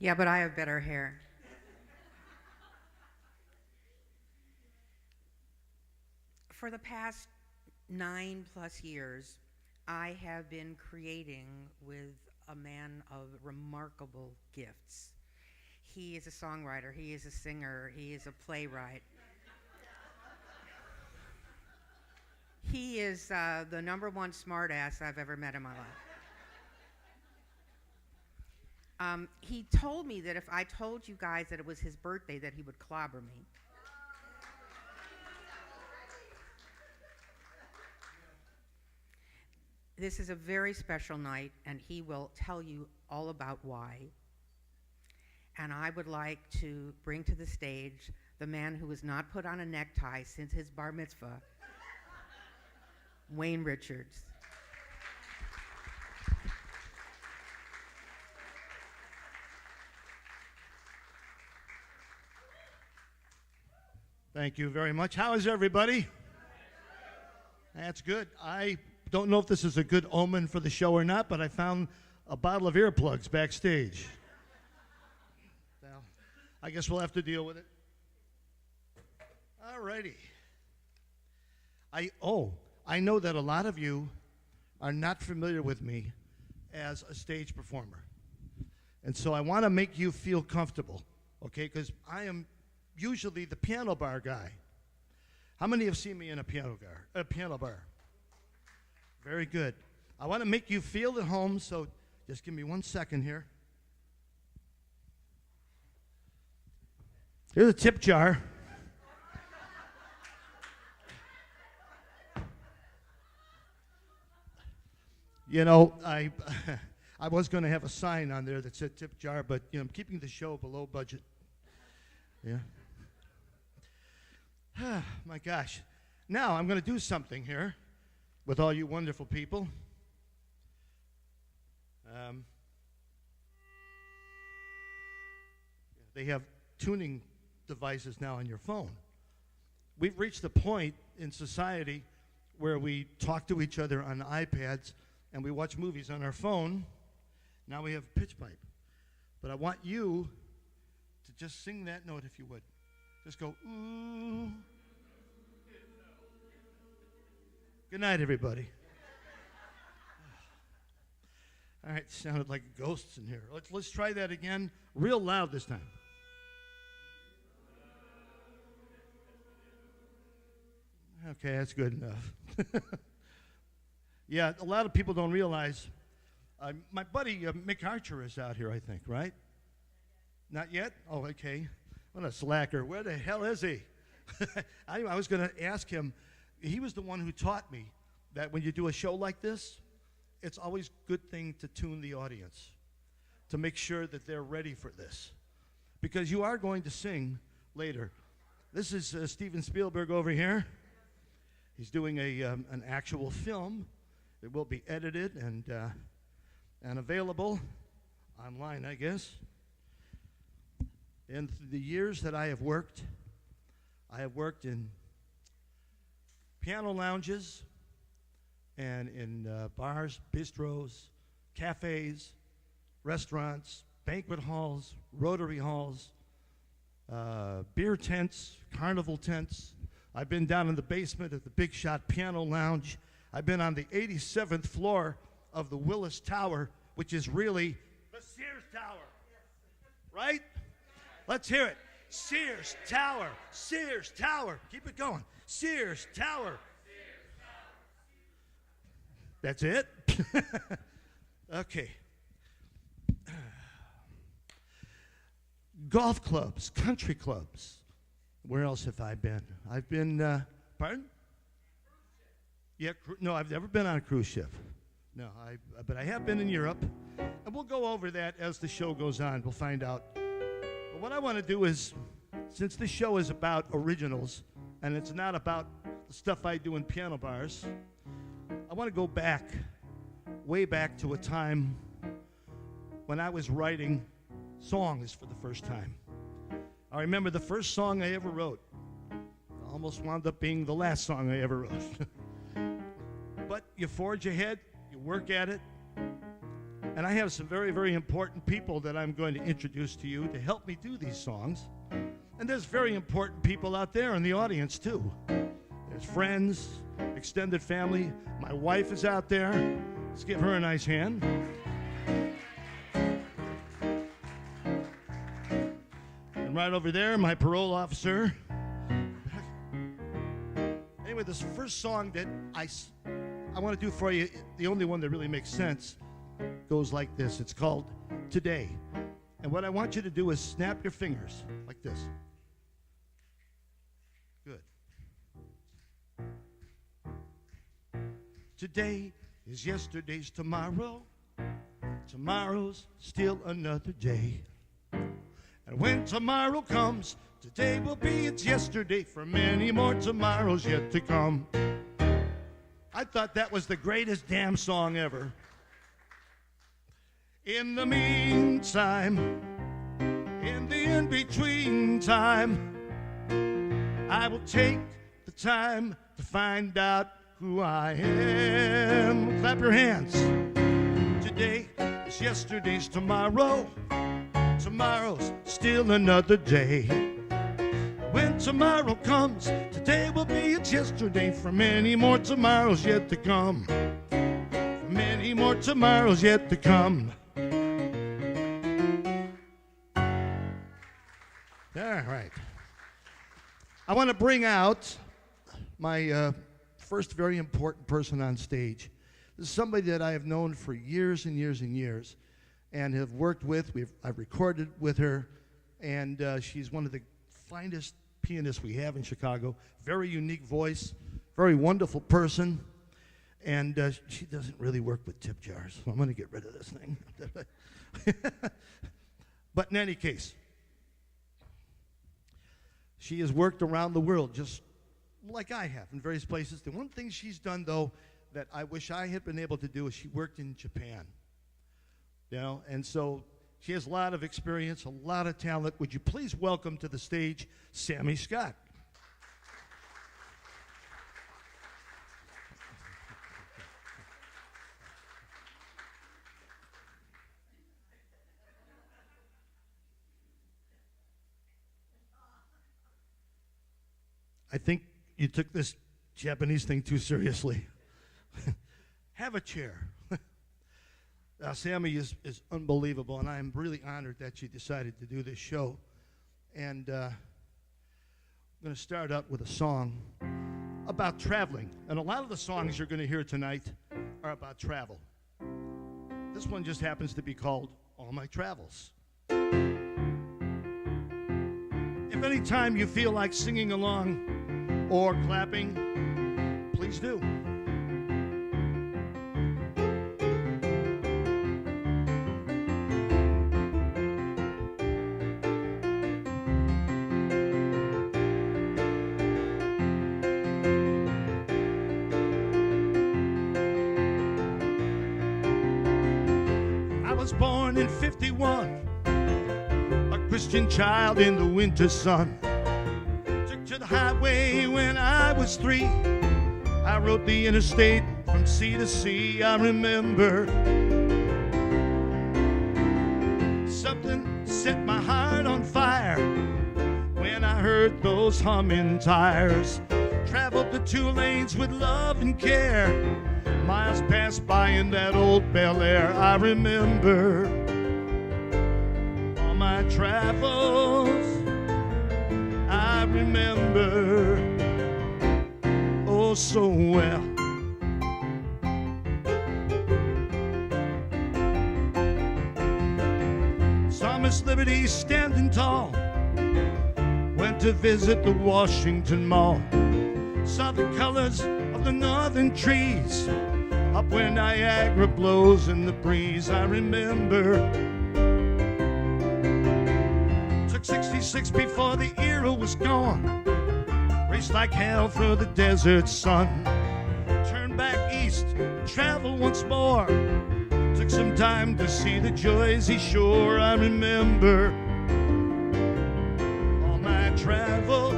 Yeah, but I have better hair. For the past 9+ years, I have been creating with a man of remarkable gifts. He is a songwriter, he is a singer, he is a playwright. He is the #1 smartass I've ever met in my life. He told me that if I told you guys that it was his birthday, that he would clobber me. This is a very special night, and he will tell you all about why. And I would like to bring to the stage the man who has not put on a necktie since his bar mitzvah, Wayne Richards. Thank you very much. How is everybody? That's good. I don't know if this is a good omen for the show or not, but I found a bottle of earplugs backstage. Well, I guess we'll have to deal with it. All righty. I know that a lot of you are not familiar with me as a stage performer. And so I want to make you feel comfortable, okay? Because I am usually the piano bar guy. How many have seen me in a piano bar? Very good. I want to make you feel at home, so just give me 1 second here. Here's a tip jar. You know, I was going to have a sign on there that said tip jar, but I'm keeping the show below budget. Yeah. My gosh. Now I'm going to do something here with all you wonderful people. They have tuning devices now on your phone. We've reached a point in society where we talk to each other on iPads and we watch movies on our phone. Now we have pitch pipe. But I want you to just sing that note if you would. Just go, ooh. Good night, everybody. All right, sounded like ghosts in here. Let's try that again, real loud this time. Okay, that's good enough. Yeah, a lot of people don't realize. My buddy Mick Archer is out here, I think, right? Not yet? Oh, okay. What a slacker. Where the hell is he? I was going to ask him. He was the one who taught me that when you do a show like this, it's always a good thing to tune the audience to make sure that they're ready for this. Because you are going to sing later. This is Steven Spielberg over here. He's doing an actual film. It will be edited and available online, I guess. In the years that I have worked in piano lounges and in bars, bistros, cafes, restaurants, banquet halls, rotary halls, beer tents, carnival tents. I've been down in the basement at the Big Shot Piano Lounge. I've been on the 87th floor of the Willis Tower, which is really the Sears Tower, right? Let's hear it. Sears Tower, Sears Tower. Keep it going. Sears Tower. That's it? Okay. Golf clubs, country clubs. Where else have I been? I've been, pardon? Yeah, no, I've never been on a cruise ship. No, but I have been in Europe. And we'll go over that as the show goes on. We'll find out. But what I want to do is, since this show is about originals, and it's not about the stuff I do in piano bars, I want to go back, way back to a time when I was writing songs for the first time. I remember the first song I ever wrote. Almost wound up being the last song I ever wrote. But you forge ahead, you work at it, And I have some very, very important people that I'm going to introduce to you to help me do these songs. And there's very important people out there in the audience, too. There's friends, extended family. My wife is out there. Let's give her a nice hand. And right over there, my parole officer. Anyway, this first song that I want to do for you, the only one that really makes sense, goes like this. It's called Today. And what I want you to do is snap your fingers like this. Good. Today is yesterday's tomorrow. Tomorrow's still another day. And when tomorrow comes, today will be its yesterday for many more tomorrows yet to come. I thought that was the greatest damn song ever. In the meantime, in the in-between time, I will take the time to find out who I am. Clap your hands. Today is yesterday's tomorrow. Tomorrow's still another day. When tomorrow comes, today will be its yesterday for many more tomorrows yet to come. For many more tomorrows yet to come. All right. I want to bring out my first very important person on stage. This is somebody that I have known for years and years and years and have worked with. I've recorded with her, and she's one of the finest pianists we have in Chicago. Very unique voice, very wonderful person, and she doesn't really work with tip jars, so I'm going to get rid of this thing. But in any case, she has worked around the world just like I have in various places. The one thing she's done, though, that I wish I had been able to do is she worked in Japan. You know, and so she has a lot of experience, a lot of talent. Would you please welcome to the stage Sami Scot? I think you took this Japanese thing too seriously. Have a chair. Sami is unbelievable, and I am really honored that she decided to do this show. And I'm going to start out with a song about traveling. And a lot of the songs you're going to hear tonight are about travel. This one just happens to be called All My Travels. If any time you feel like singing along or clapping, please do. I was born in 51, a Christian child in the winter sun. Took to the highway when I was 3. I rode the interstate from sea to sea. I remember something set my heart on fire when I heard those humming tires. Traveled the 2 lanes with love and care. Miles passed by in that old Bel Air. I remember all my travels. I remember oh so well. Saw Miss Liberty standing tall. Went to visit the Washington Mall. Saw the colors of the northern trees up where Niagara blows in the breeze. I remember took 66 before the era was gone. Raced like hell through the desert sun. Turned back east, traveled once more. Took some time to see the Jersey Shore. I remember all my travels.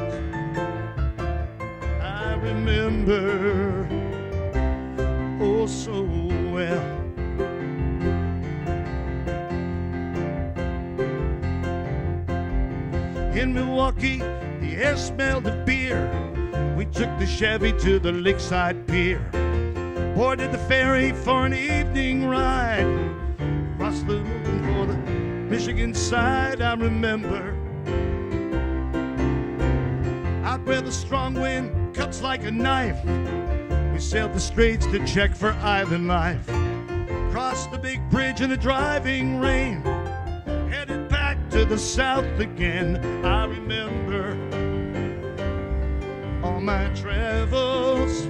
I remember oh so well. In Milwaukee, the air smelled of beer. We took the Chevy to the Lakeside Pier, boarded the ferry for an evening ride, crossed the moon for the Michigan side. I remember out where the strong wind cuts like a knife, we sailed the straits to check for island life, crossed the big bridge in the driving rain, headed back to the south again. I remember all my travels.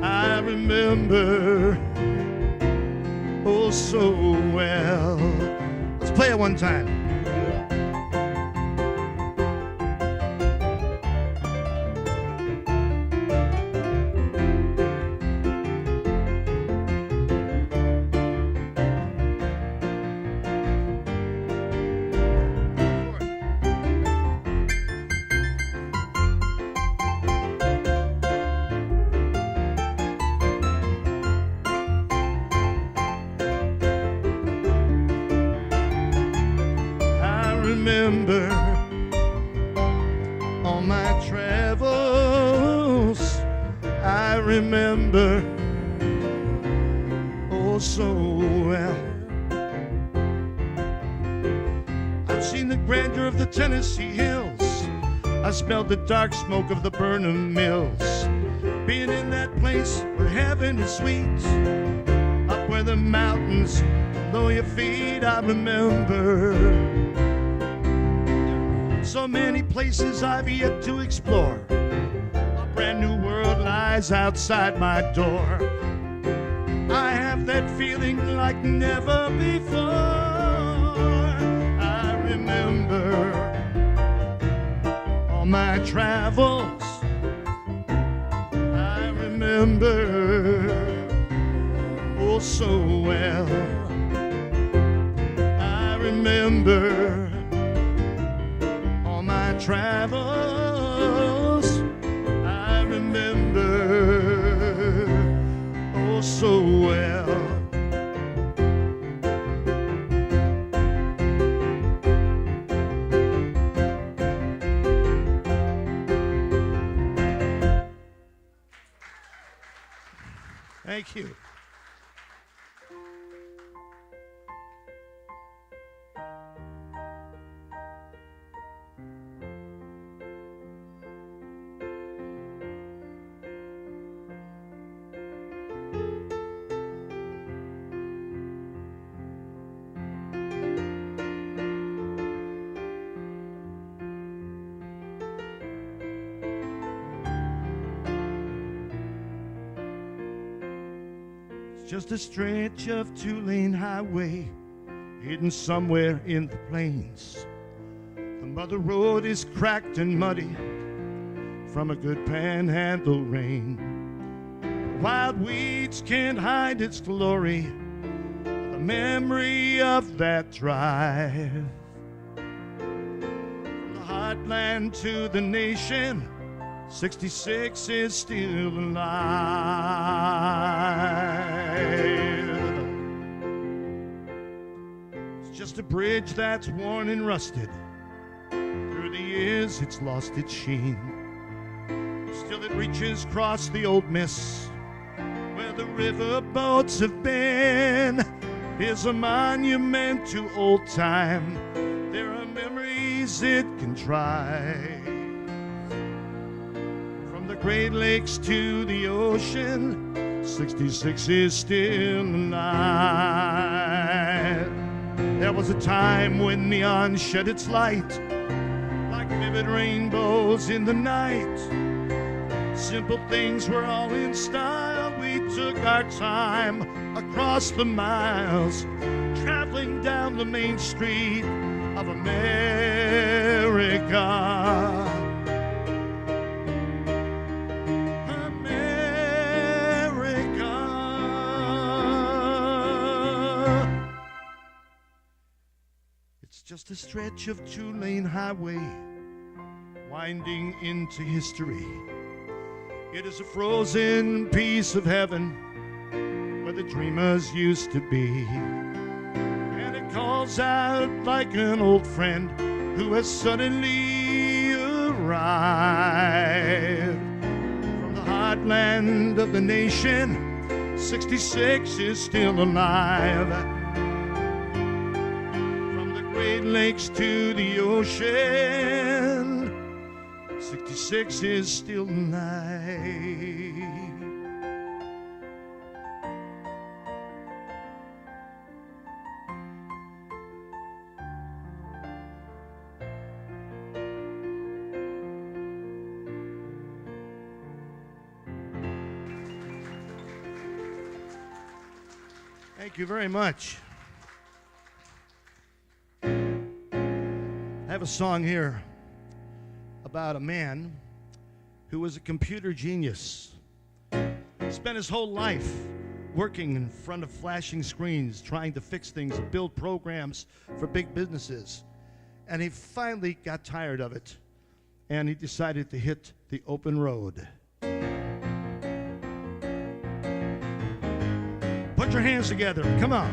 I remember oh so well. Let's play it one time. Remember all my travels. I remember oh so well. I've seen the grandeur of the Tennessee hills. I smelled the dark smoke of the Burnham Mills. Being in that place where heaven is sweet, up where the mountains below your feet. I remember so many places I've yet to explore. A brand new world lies outside my door. I have that feeling like never before. I remember all my travels. I remember oh so well. I remember travels. I remember oh so well. Thank you. Just a stretch of two-lane highway hidden somewhere in the plains. The mother road is cracked and muddy from a good panhandle rain. Wild weeds can't hide its glory, the memory of that drive. From the heartland to the nation, 66 is still alive. It's just a bridge that's worn and rusted. Through the years it's lost its sheen. Still it reaches across the old miss where the river boats have been. Here's a monument to old time. There are memories it can try. The Great Lakes to the ocean, 66 is still alive. There was a time when neon shed its light like vivid rainbows in the night. Simple things were all in style. We took our time across the miles, traveling down the main street of America. Just a stretch of two-lane highway winding into history. It is a frozen piece of heaven where the dreamers used to be. And it calls out like an old friend who has suddenly arrived from the heartland of the nation. 66 is still alive. From the Great Lakes to the ocean, 66 is still alive. Thank you very much. I have a song here about a man who was a computer genius. He spent his whole life working in front of flashing screens, trying to fix things, build programs for big businesses. And he finally got tired of it, and he decided to hit the open road. Put your hands together. Come on.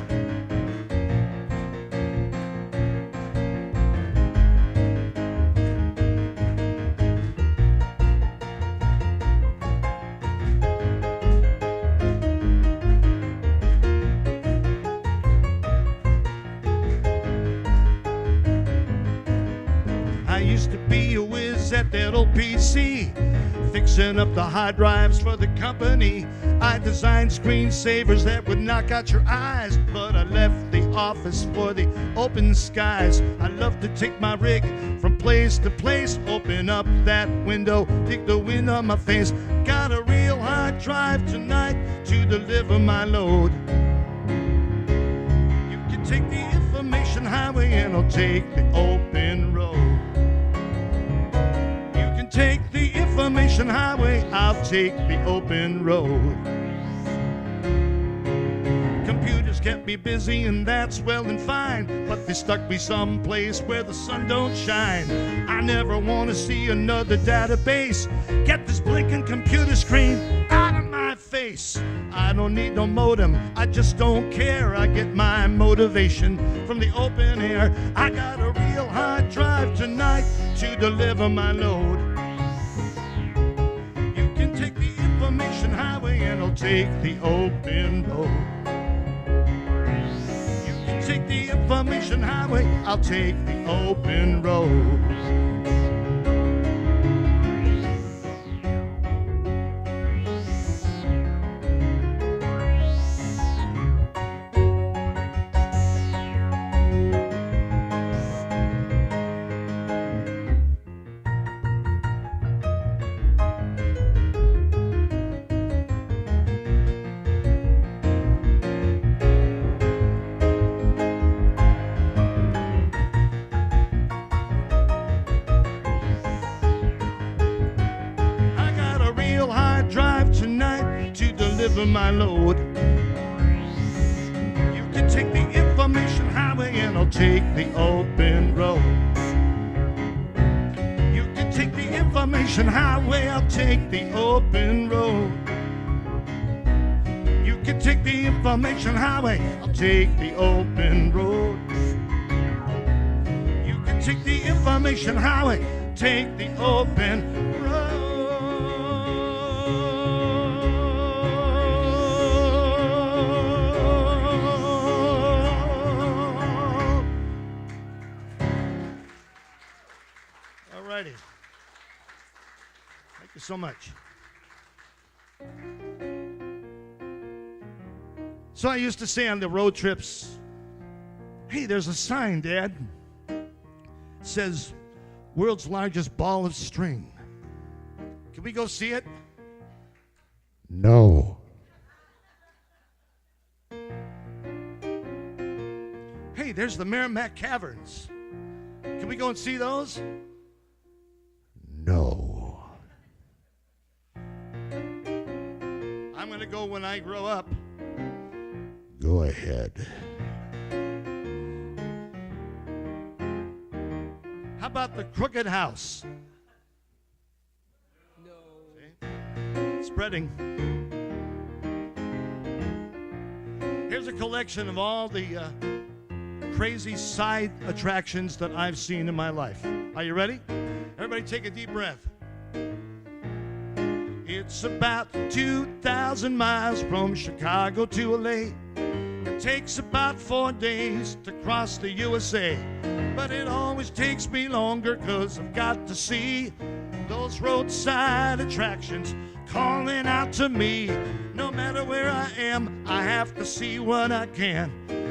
I used to be a whiz at that old PC, fixing up the hard drives for the company. I designed screensavers that would knock out your eyes, but I left the office for the open skies. I love to take my rig from place to place, open up that window, dig the wind on my face. Got a real hard drive tonight to deliver my load. You can take the information highway and I'll take the open road. You can take the information highway, I'll take the open road. Computers kept me busy and that's well and fine, but they stuck me someplace where the sun don't shine. I never want to see another database. Get this blinking computer screen out of my face. I don't need no modem, I just don't care. I get my motivation from the open air. I got a real hard drive tonight to deliver my load. You can take the information highway and I'll take the open road. You can take the information highway, I'll take the open road. My load. You can take the information highway and I'll take the open road. You can take the information highway, I'll take the open road. You can take the information highway, I'll take the open road. You can take the information highway, take the open road. Thank you so much. So I used to say on the road trips, hey, there's a sign, Dad. It says, world's largest ball of string. Can we go see it? No. Hey, there's the Merrimack Caverns. Can we go and see those? No. I'm going to go when I grow up. Go ahead. How about the Crooked House? No. See? Spreading. Here's a collection of all the crazy side attractions that I've seen in my life. Are you ready? Everybody take a deep breath. It's about 2,000 miles from Chicago to LA. It takes about 4 days to cross the USA. But it always takes me longer 'cause I've got to see those roadside attractions calling out to me. No matter where I am, I have to see what I can.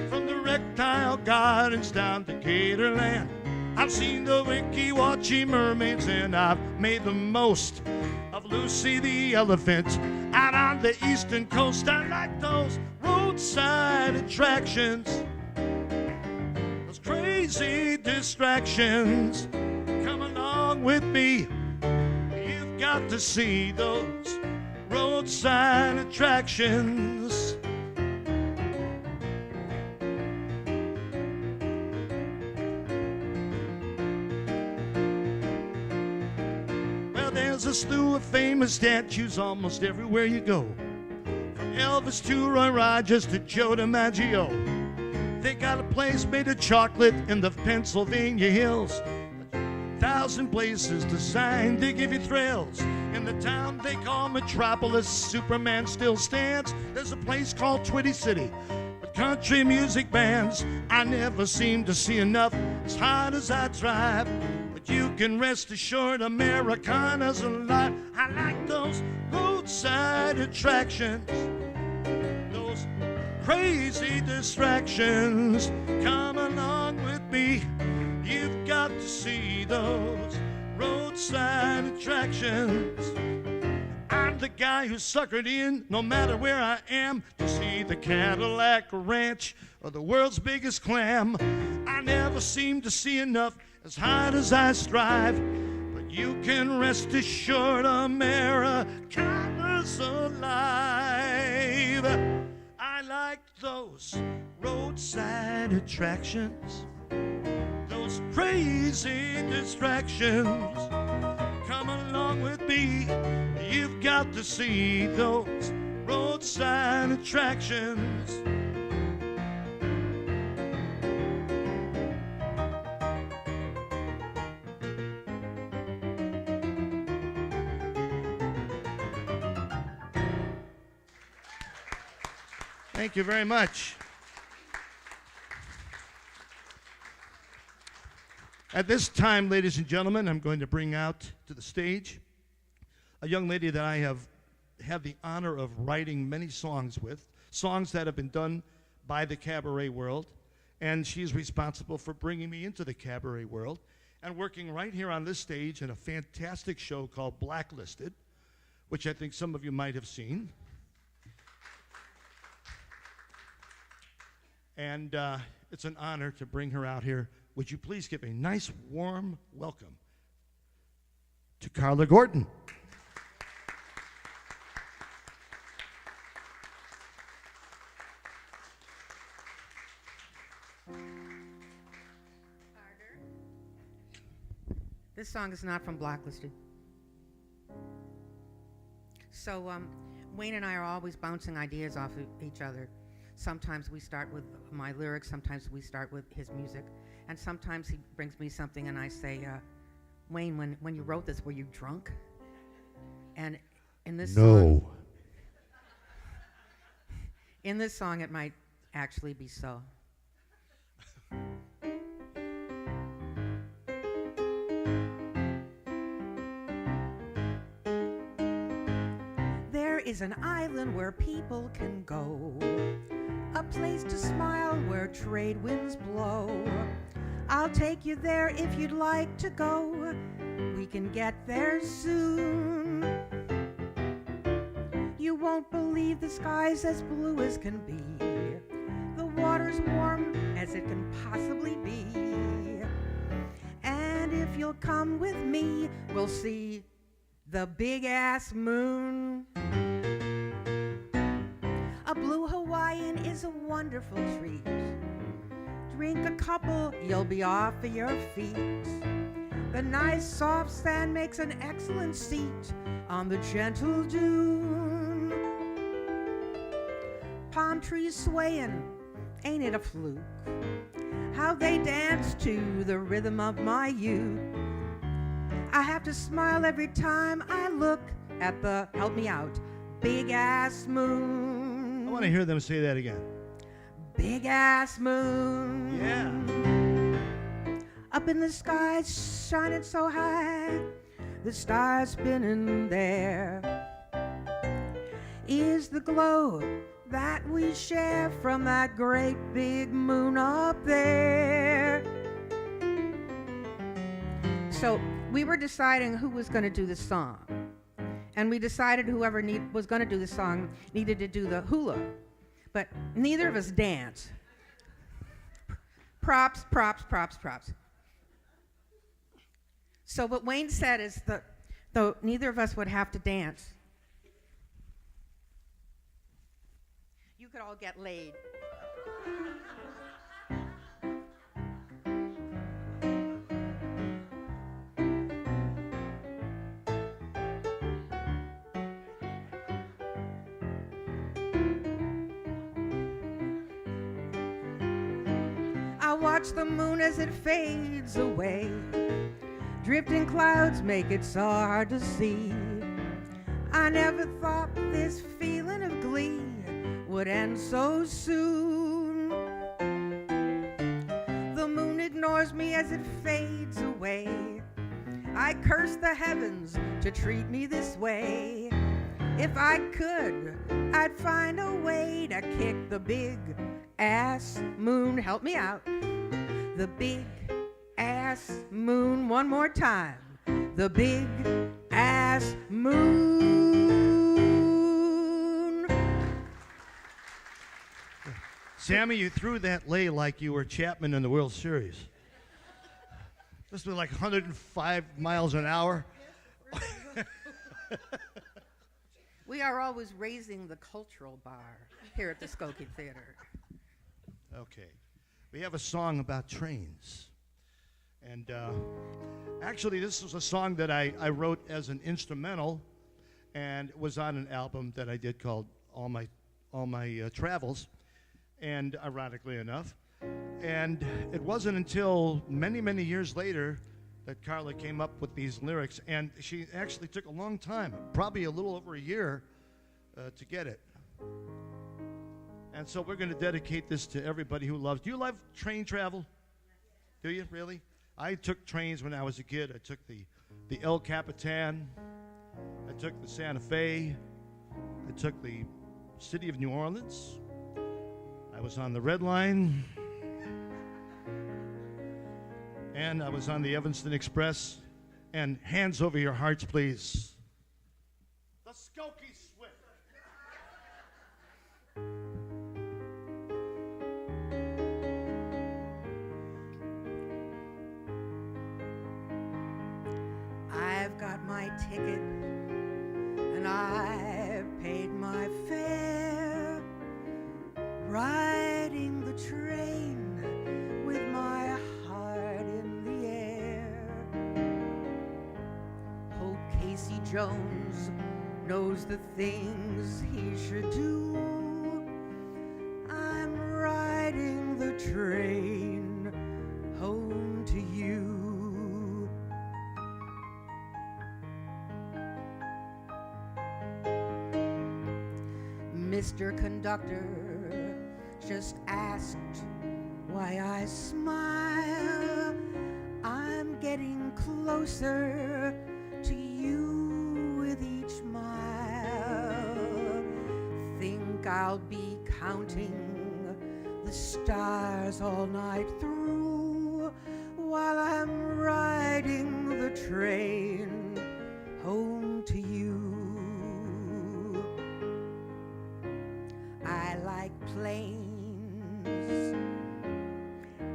From the reptile gardens down to Gatorland, I've seen the Wiki-Wachi mermaids, and I've made the most of Lucy the elephant out on the eastern coast. I like those roadside attractions, those crazy distractions. Come along with me. You've got to see those roadside attractions. There's a slew of famous statues almost everywhere you go. From Elvis to Roy Rogers to Joe DiMaggio. They got a place made of chocolate in the Pennsylvania hills. 1,000 places designed to give you thrills. In the town they call Metropolis, Superman still stands. There's a place called Twitty City with country music bands. I never seem to see enough as hard as I drive. You can rest assured Americana's alive. I like those roadside attractions, those crazy distractions. Come along with me. You've got to see those roadside attractions. I'm the guy who's suckered in, no matter where I am, to see the Cadillac Ranch or the world's biggest clam. I never seem to see enough as hard as I strive, but you can rest assured Americana's alive. I like those roadside attractions, those crazy distractions. Come along with me. You've got to see those roadside attractions. Thank you very much. At this time, ladies and gentlemen, I'm going to bring out to the stage a young lady that I have had the honor of writing many songs with, songs that have been done by the cabaret world, and she's responsible for bringing me into the cabaret world and working right here on this stage in a fantastic show called Blacklisted, which I think some of you might have seen. And it's an honor to bring her out here. Would you please give a nice, warm welcome to Carla Gordon. This song is not from Blacklisted. So Wayne and I are always bouncing ideas off of each other. Sometimes we start with my lyrics, sometimes we start with his music, and sometimes he brings me something and I say, Wayne, when you wrote this, were you drunk? And in this song, in this song, it might actually be so. There is an island where people can go, a place to smile where trade winds blow. I'll take you there if you'd like to go. We can get there soon. You won't believe the sky's as blue as can be. The water's warm as it can possibly be. And if you'll come with me, we'll see the big-ass moon. A blue Hawaiian is a wonderful treat. Drink a couple, you'll be off of your feet. The nice soft sand makes an excellent seat on the gentle dune. Palm trees swaying, ain't it a fluke? how they dance to the rhythm of my youth. I have to smile every time I look at the, help me out, big-ass moon. I want to hear them say that again. Big-ass moon. Yeah. Up in the sky, shining so high, the stars spinning there. Is the glow that we share from that great big moon up there. So we were deciding who was going to do the song. And we decided whoever was going to do the song needed to do the hula. But neither of us dance. Props, props, props, props. So what Wayne said is that though neither of us would have to dance, you could all get laid. I watch the moon as it fades away. Drifting clouds make it so hard to see. I never thought this feeling of glee would end so soon. The moon ignores me as it fades away. I curse the heavens to treat me this way. If I could, I'd find a way to kick the big ass moon. Help me out. The big ass moon one more time. The big ass moon. Sami, you threw that lay like you were Chapman in the World Series. This was like 105 miles an hour. We are always raising the cultural bar here at the Skokie Theater. Okay. We have a song about trains. And actually, this was a song that I wrote as an instrumental, and it was on an album that I did called All My Travels, and ironically enough. And it wasn't until many, many years later that Carla came up with these lyrics, and she actually took a long time, probably a little over a year, to get it. And so we're going to dedicate this to everybody who loves. Do you love train travel? Do you, really? I took trains when I was a kid. I took the El Capitan. I took the Santa Fe. I took the City of New Orleans. I was on the Red Line. And I was on the Evanston Express. And hands over your hearts, please. The Skokie Swift. I've got my ticket and I've paid my fare, riding the train with my heart in the air. Hope Casey Jones knows the things he should do. I'm riding the train home to you. Mr. Conductor just asked why I smile. I'm getting closer to you with each mile. Think I'll be counting the stars all night through while I'm riding the train home to you. I like planes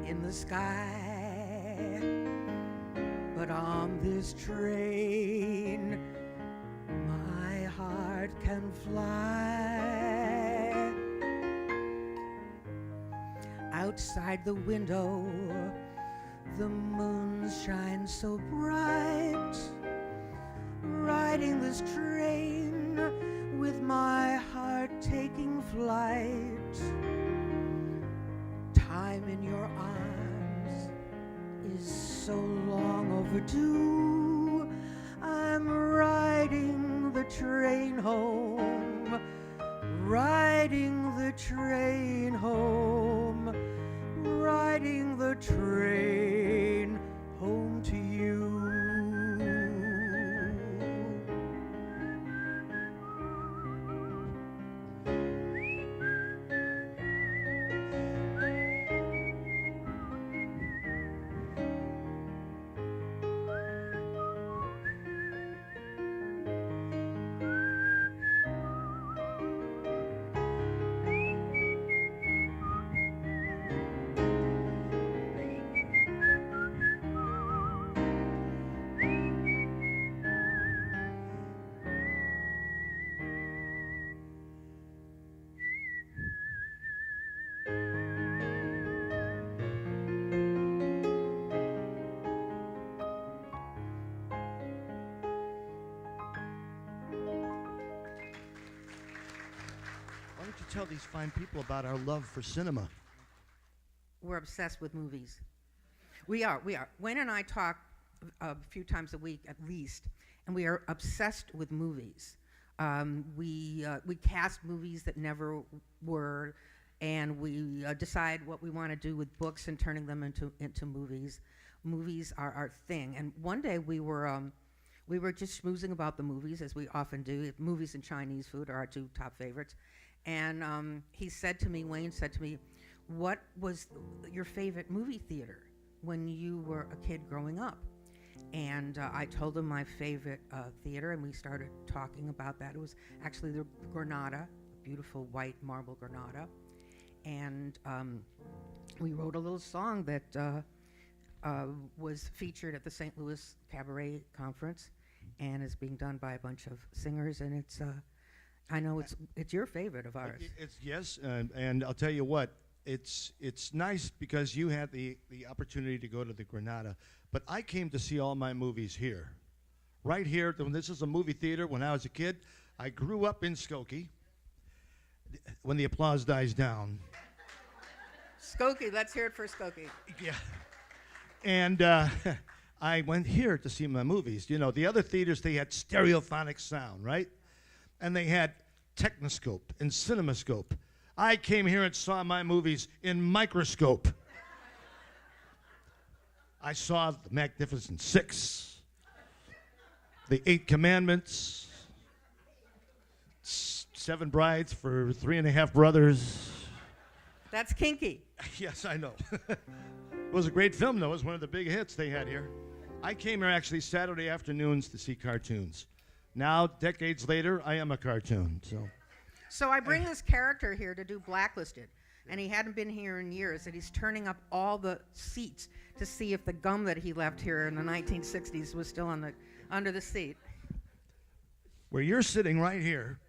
in the sky, but on this train my heart can fly. Outside the window the moon shines so bright, riding this train with my heart taking flight. Time in your so long overdue. I'm riding the train home, riding the train home, riding the train home to you. Why don't you tell these fine people about our love for cinema? We're obsessed with movies. We are. Wayne and I talk a few times a week at least, and we are obsessed with movies. We cast movies that never were, and we decide what we want to do with books and turning them into movies. Movies are our thing. And one day we were just schmoozing about the movies, as we often do. Movies and Chinese food are our two top favorites. And Wayne said to me, what was your favorite movie theater when you were a kid growing up? And I told him my favorite theater, and we started talking about that. It was actually the Granada, beautiful white marble Granada. And we wrote a little song that was featured at the St. Louis Cabaret Conference and is being done by a bunch of singers. And it's, I know it's your favorite of ours. Yes, and I'll tell you what, it's nice because you had the opportunity to go to the Granada, but I came to see all my movies here. Right here, this is a movie theater when I was a kid. I grew up in Skokie. When the applause dies down. Skokie, let's hear it for Skokie. Yeah. And I went here to see my movies. You know, the other theaters, they had stereophonic sound, right? And they had Technoscope and Cinemascope. I came here and saw my movies in microscope. I saw The Magnificent Six, The Eight Commandments, Seven Brides for Three and a Half Brothers. That's kinky. Yes, I know. It was a great film, though. It was one of the big hits they had here. I came here actually Saturday afternoons to see cartoons. Now, decades later, I am a cartoon. So I bring this character here to do Blacklisted, and he hadn't been here in years, and he's turning up all the seats to see if the gum that he left here in the 1960s was still under the seat. Where you're sitting right here,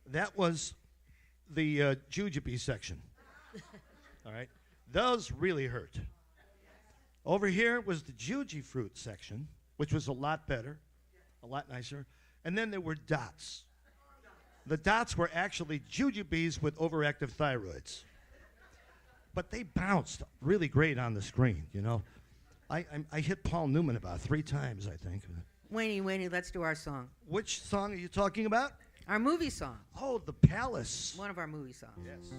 that was the jujube section. All right? Those really hurt. Over here was the juji fruit section, which was a lot better, a lot nicer. And then there were dots. The dots were actually jujubes with overactive thyroids. But they bounced really great on the screen, you know. I hit Paul Newman about 3 times, I think. Wayne, let's do our song. Which song are you talking about? Our movie song. Oh, The Palace. One of our movie songs. Yes.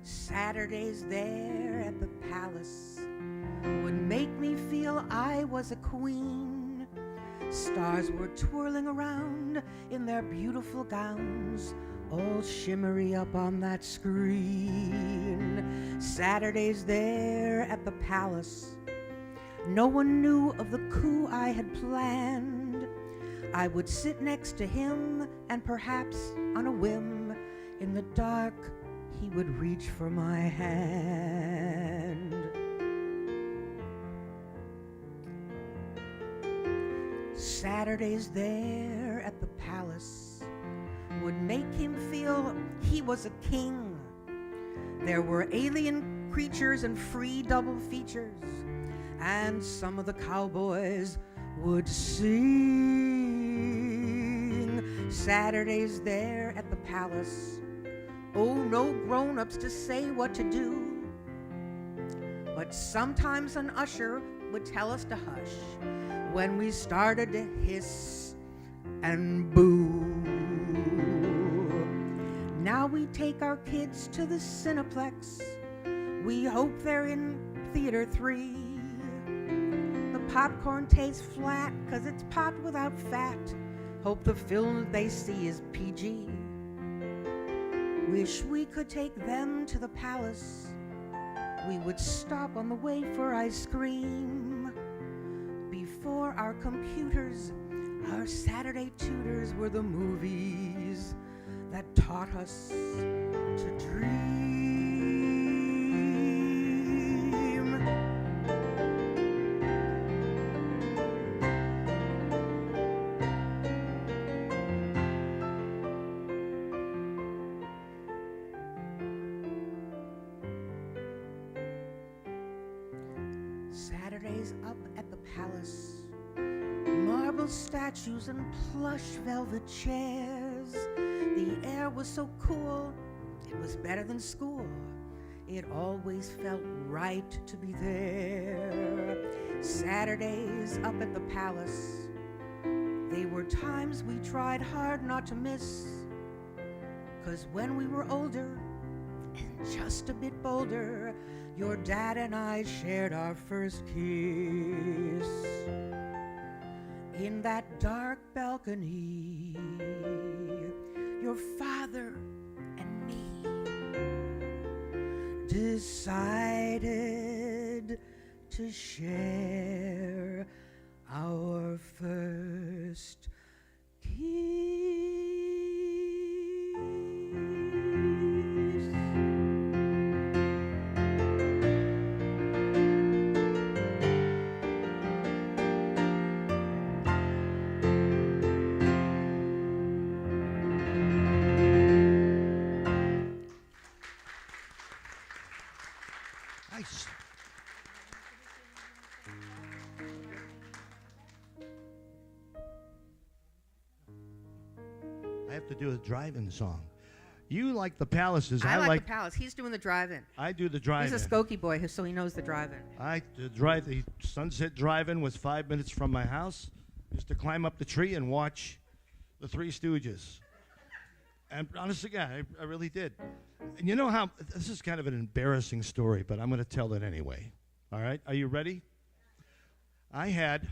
Saturdays there at the palace would make me feel I was a queen. Stars were twirling around in their beautiful gowns, all shimmery up on that screen. Saturdays there at the palace, no one knew of the coup I had planned. I would sit next to him, and perhaps on a whim, in the dark, he would reach for my hand. Saturdays there at the palace would make him feel he was a king. There were alien creatures and free double features, and some of the cowboys would sing. Saturdays there at the palace Oh, no grown-ups to say what to do. But sometimes an usher would tell us to hush when we started to hiss and boo. Now we take our kids to the Cineplex. We hope they're in Theater 3. The popcorn tastes flat 'cause it's pot without fat. Hope the film they see is PG. Wish we could take them to the palace. We would stop on the way for ice cream. Before our computers, our Saturday tutors were the movies that taught us to dream. Saturdays up at the palace, marble statues and plush velvet chairs. The air was so cool, it was better than school. It always felt right to be there. Saturdays up at the palace, they were times we tried hard not to miss. 'Cause when we were older and just a bit bolder, your dad and I shared our first kiss in that dark balcony. Your father and me decided to share our first kiss. Nice. I have to do a drive-in song. You like the palaces. I like the palace. He's doing the drive-in. I do the drive-in. He's a Skokie boy, so he knows the drive-in. The Sunset Drive-in was 5 minutes from my house. Used to climb up the tree and watch the Three Stooges. And honestly, yeah, I really did. And you know how, this is kind of an embarrassing story, but I'm going to tell it anyway. All right? Are you ready? I had,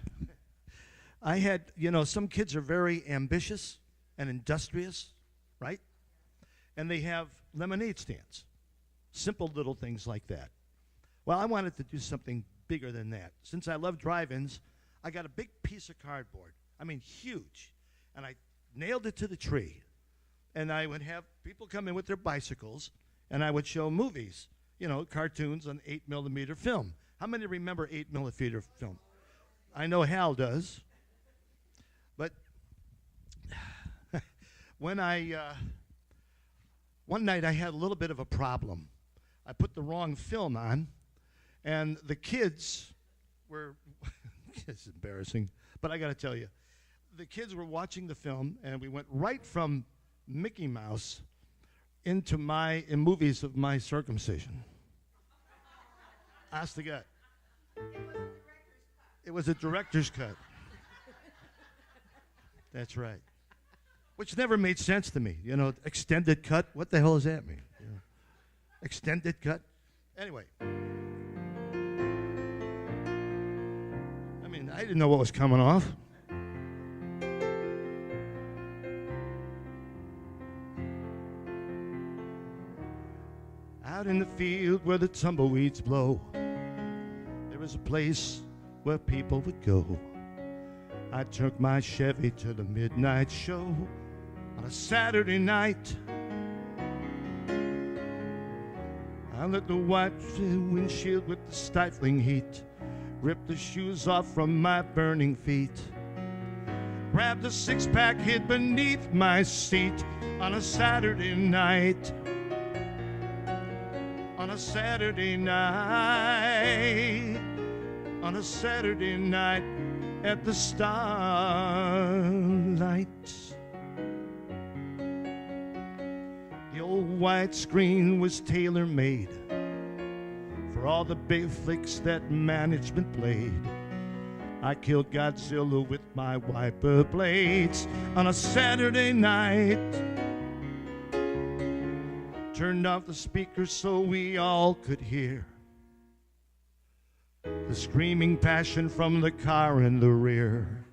some kids are very ambitious and industrious, right? And they have lemonade stands. Simple little things like that. Well, I wanted to do something bigger than that. Since I love drive-ins, I got a big piece of cardboard. I mean, huge. And I nailed it to the tree. And I would have people come in with their bicycles, and I would show movies, cartoons on 8mm film. How many remember 8mm film? I know Hal does. But when one night I had a little bit of a problem. I put the wrong film on, and the kids were, it's embarrassing, but I got to tell you, the kids were watching the film, and we went right from Mickey Mouse in movies of my circumcision. Ask the guy. It was a director's cut. That's right. Which never made sense to me. Extended cut. What the hell does that mean? Extended cut. Anyway. I mean, I didn't know what was coming off. Out in the field where the tumbleweeds blow, there was a place where people would go. I took my Chevy to the midnight show on a Saturday night. I lit the white windshield with the stifling heat, ripped the shoes off from my burning feet, grabbed a six-pack hid beneath my seat on a Saturday night. On a Saturday night, on a Saturday night at the Starlight. The old white screen was tailor-made for all the big flicks that management played. I killed Godzilla with my wiper blades on a Saturday night. Turned off the speakers so we all could hear the screaming passion from the car in the rear.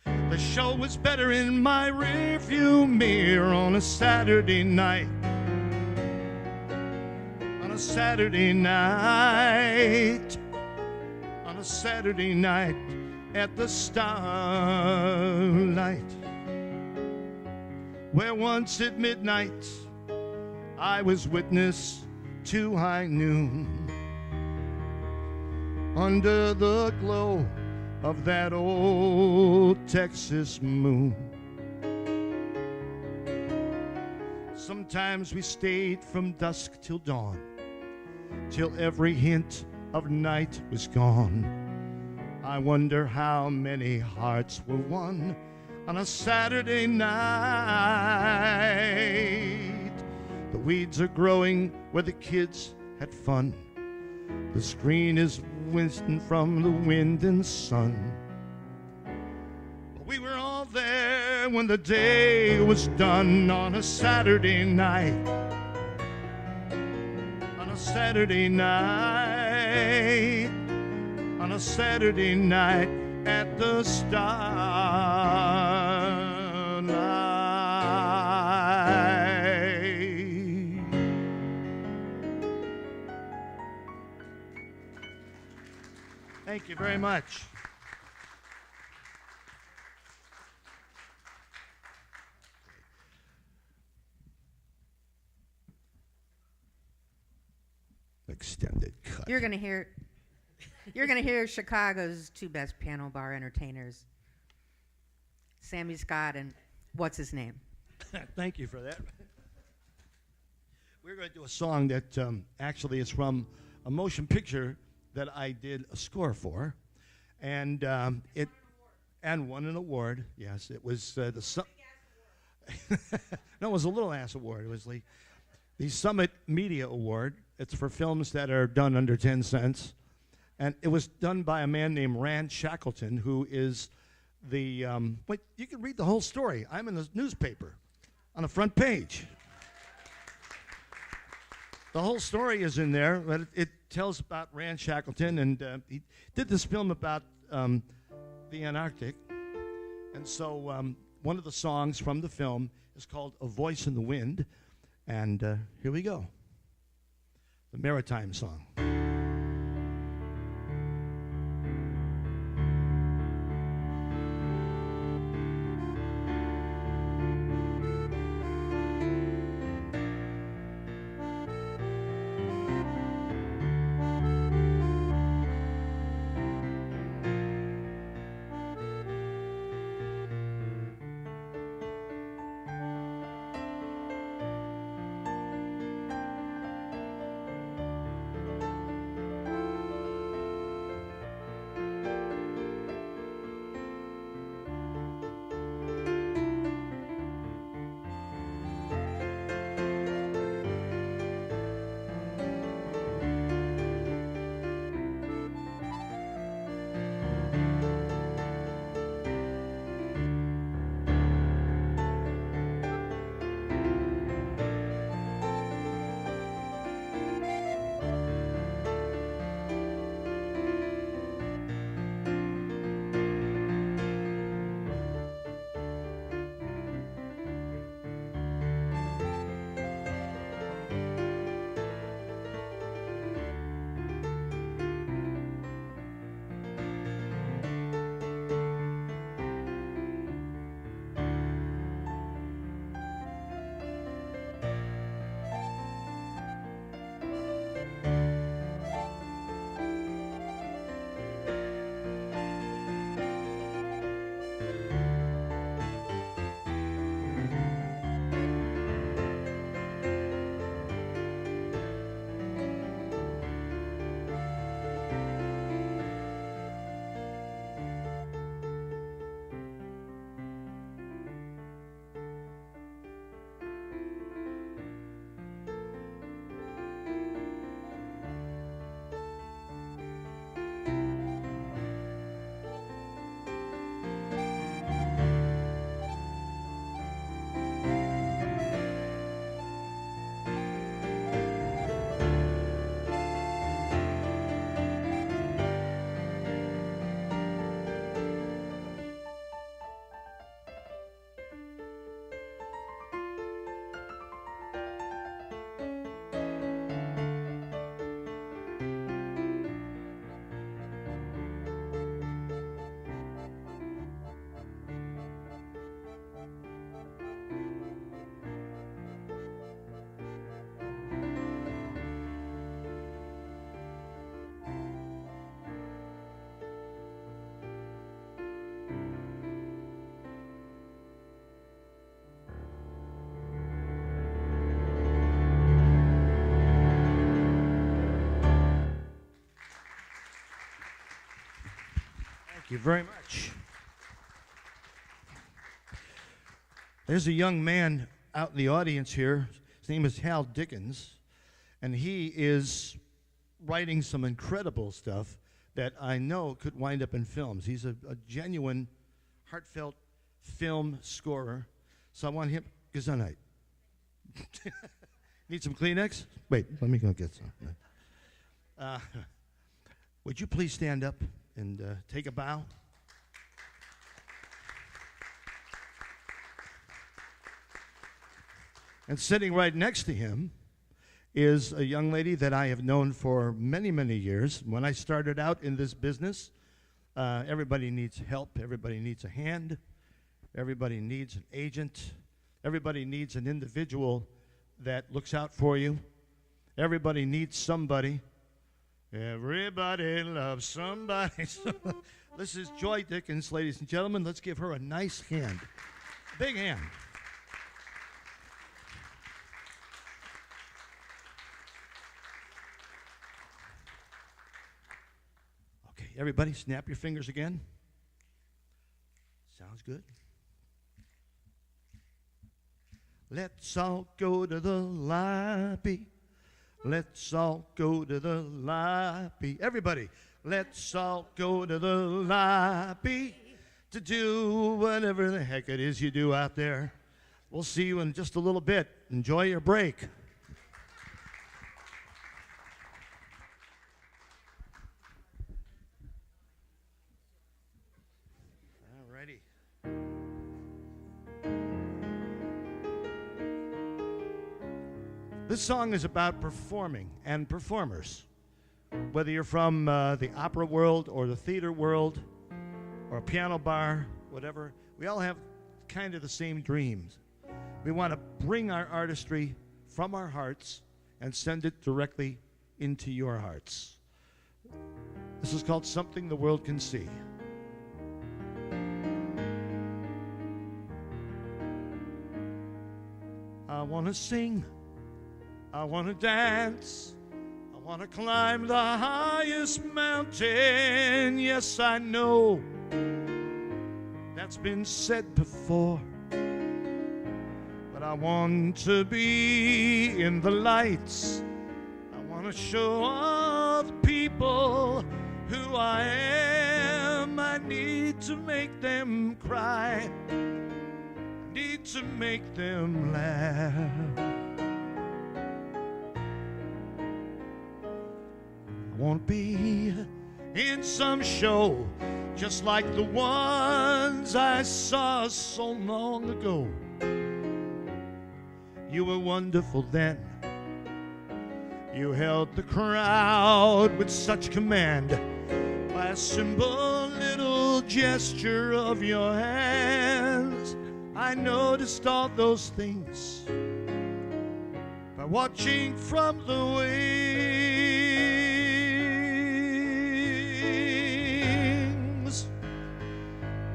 The show was better in my rearview mirror on a Saturday night. On a Saturday night. On a Saturday night at the Starlight, where once at midnight I was witness to high noon, under the glow of that old Texas moon. Sometimes we stayed from dusk till dawn, till every hint of night was gone. I wonder how many hearts were won on a Saturday night. The weeds are growing where the kids had fun. The screen is winston from the wind and sun. But we were all there when the day was done on a Saturday night. On a Saturday night. On a Saturday night at the Starlight. Thank you very much. Extended cut. You're going to hear Chicago's two best piano bar entertainers, Sami, Scot, and what's his name? Thank you for that. We're going to do a song that actually is from a motion picture that I did a score for, and it won an award. Yes, it was no, it was a Little Ass Award. It was the Summit Media Award. It's for films that are done under 10 cents. And it was done by a man named Rand Shackleton, who is the, wait, you can read the whole story. I'm in the newspaper on the front page. The whole story is in there, but it tells about Rand Shackleton, and he did this film about the Antarctic. And so one of the songs from the film is called A Voice in the Wind, and here we go. The Maritime Song. Thank you very much. There's a young man out in the audience here. His name is Hal Dickens, and he is writing some incredible stuff that I know could wind up in films. He's a genuine, heartfelt film scorer. So I want him. Gesundheit. Need some Kleenex? Wait, let me go get some. Would you please stand up and take a bow? And sitting right next to him is a young lady that I have known for many, many years. When I started out in this business, everybody needs help. Everybody needs a hand. Everybody needs an agent. Everybody needs an individual that looks out for you. Everybody needs somebody. Everybody loves somebody. This is Joy Dickens, ladies and gentlemen. Let's give her a nice hand. Big hand. Okay, everybody snap your fingers again. Sounds good. Let's all go to the lobby. Let's all go to the lobby. Everybody, let's all go to the lobby to do whatever the heck it is you do out there. We'll see you in just a little bit. Enjoy your break. All righty. This song is about performing and performers. Whether you're from the opera world or the theater world or a piano bar, whatever, we all have kind of the same dreams. We want to bring our artistry from our hearts and send it directly into your hearts. This is called Something the World Can See. I want to sing. I want to dance, I want to climb the highest mountain. Yes, I know that's been said before, but I want to be in the lights. I want to show all the people who I am. I need to make them cry, I need to make them laugh. Won't be in some show just like the ones I saw so long ago. You were wonderful then. You held the crowd with such command by a simple little gesture of your hands. I noticed all those things by watching from the wings.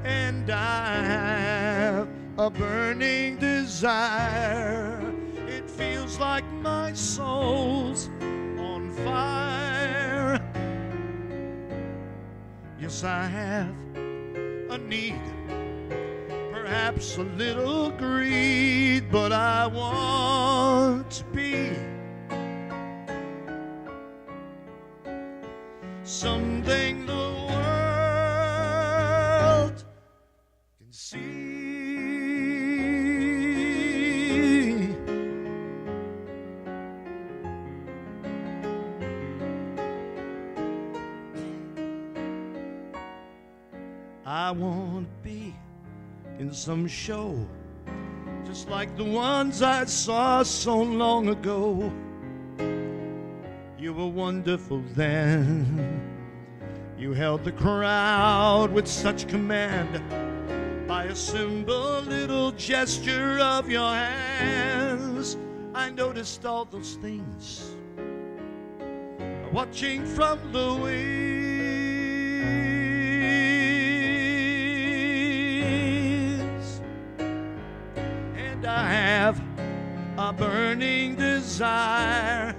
And I have a burning desire. It feels like my soul's on fire. Yes, I have a need, perhaps a little greed, but I want to be something the world can see. I want to be in some show just like the ones I saw so long ago. You were wonderful then. You held the crowd with such command by a simple little gesture of your hands. I noticed all those things watching from the wings. And I have a burning desire.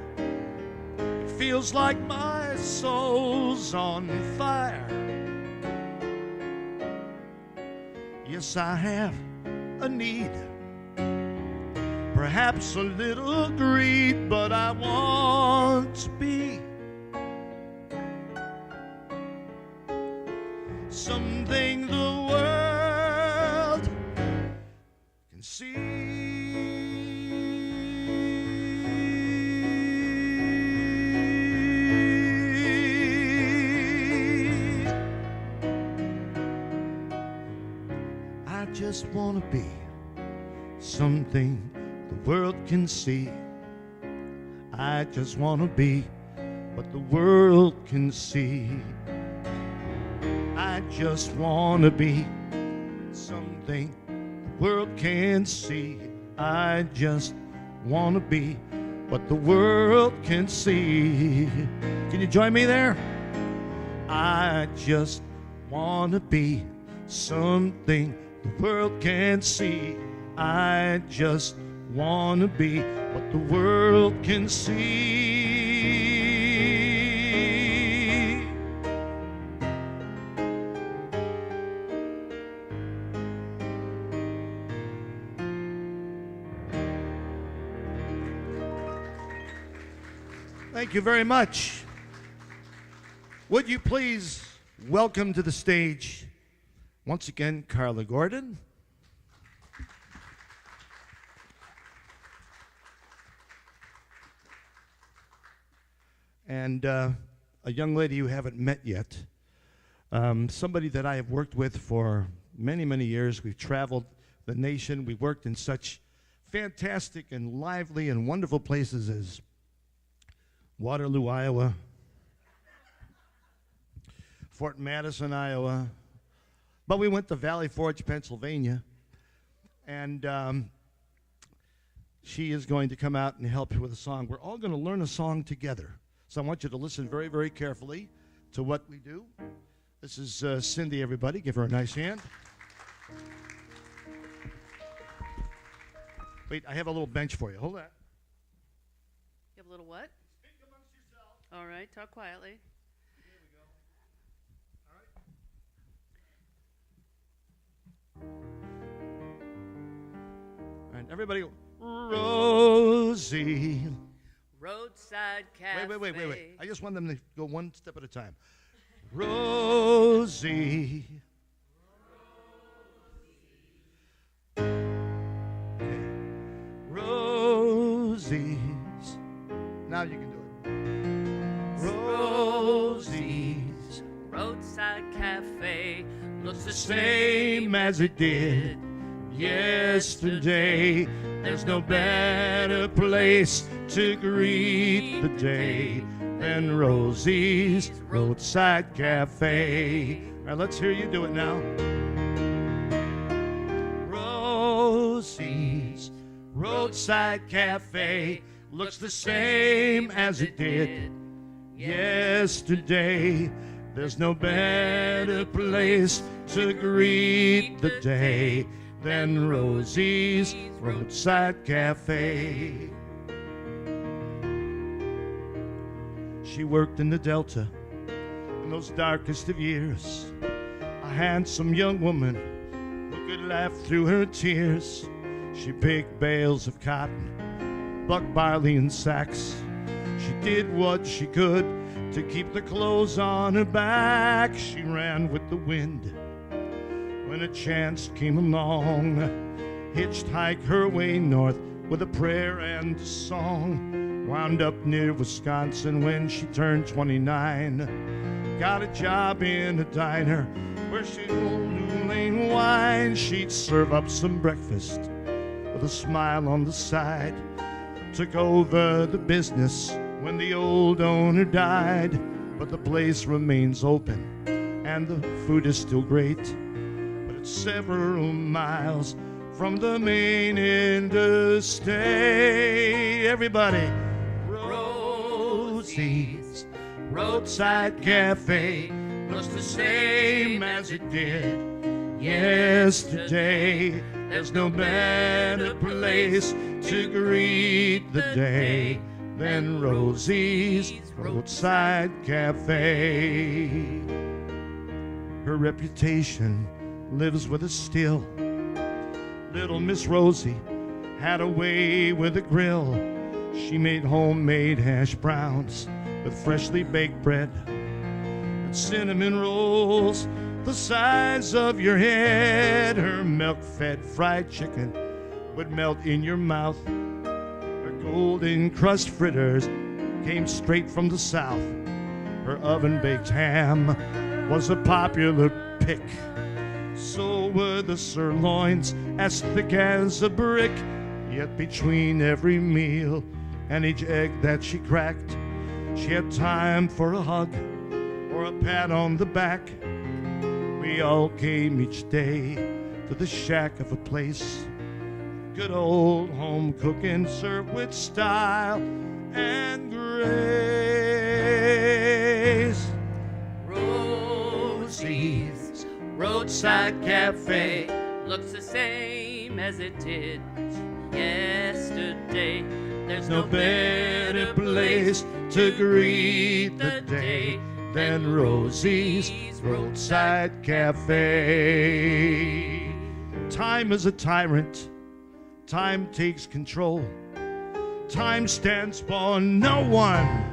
It feels like my soul's on fire. Yes, I have a need, perhaps a little greed, but I want to be something the world can see. I just want to be something the world can see. I just want to be what the world can see. I just want to be something the world can see. I just want to be what the world can see. Can you join me there? I just want to be something the world can see. I just want to be what the world can see. Thank you very much. Would you please welcome to the stage, once again, Carla Gordon. And a young lady you haven't met yet, somebody that I have worked with for many, many years. We've traveled the nation. We worked in such fantastic and lively and wonderful places as Waterloo, Iowa, Fort Madison, Iowa. But we went to Valley Forge, Pennsylvania. And she is going to come out and help you with a song. We're all going to learn a song together. So I want you to listen very, very carefully to what we do. This is Cindy, everybody. Give her a nice hand. Wait, I have a little bench for you. Hold on. You have a little what? Speak amongst yourselves. All right, talk quietly. Here we go. All right. And everybody go, Rosie. Roadside cafe. Wait. I just want them to go one step at a time. Rosie. Okay. Rosie's. Now you can do it. Rosie's. Roadside cafe looks The same as it did yesterday. There's no better place to greet the day than Rosie's Roadside Cafe. All right, let's hear you do it now. Rosie's Roadside Cafe looks the same as it did yesterday. There's no better place to greet the day than Rosie's Roadside Cafe. She worked in the Delta in those darkest of years, a handsome young woman who could laugh through her tears. She picked bales of cotton, buck barley in sacks. She did what she could to keep the clothes on her back. She ran with the wind when a chance came along, hitchhiked her way north with a prayer and a song. Wound up near Wisconsin when she turned 29. Got a job in a diner where she'd roll New Lane wine. She'd serve up some breakfast with a smile on the side. Took over the business when the old owner died. But the place remains open and the food is still great. But it's several miles from the main interstate. Everybody, Rosie's Roadside Cafe looks the same as it did yesterday. There's no better place to greet the day than Rosie's Roadside Cafe. Her reputation lives with us still. Little Miss Rosie had a way with a grill. She made homemade hash browns with freshly baked bread, and cinnamon rolls the size of your head. Her milk-fed fried chicken would melt in your mouth. Her golden crust fritters came straight from the South. Her oven-baked ham was a popular pick. So were the sirloins, as thick as a brick. Yet between every meal and each egg that she cracked, she had time for a hug or a pat on the back. We all came each day to the shack of a place. Good old home cooking served with style and grace. Rosie's Roadside Cafe looks the same as it did yesterday. There's No better place to greet the day than Rosie's Roadside Cafe. Time is a tyrant. Time takes control. Time stands for no one.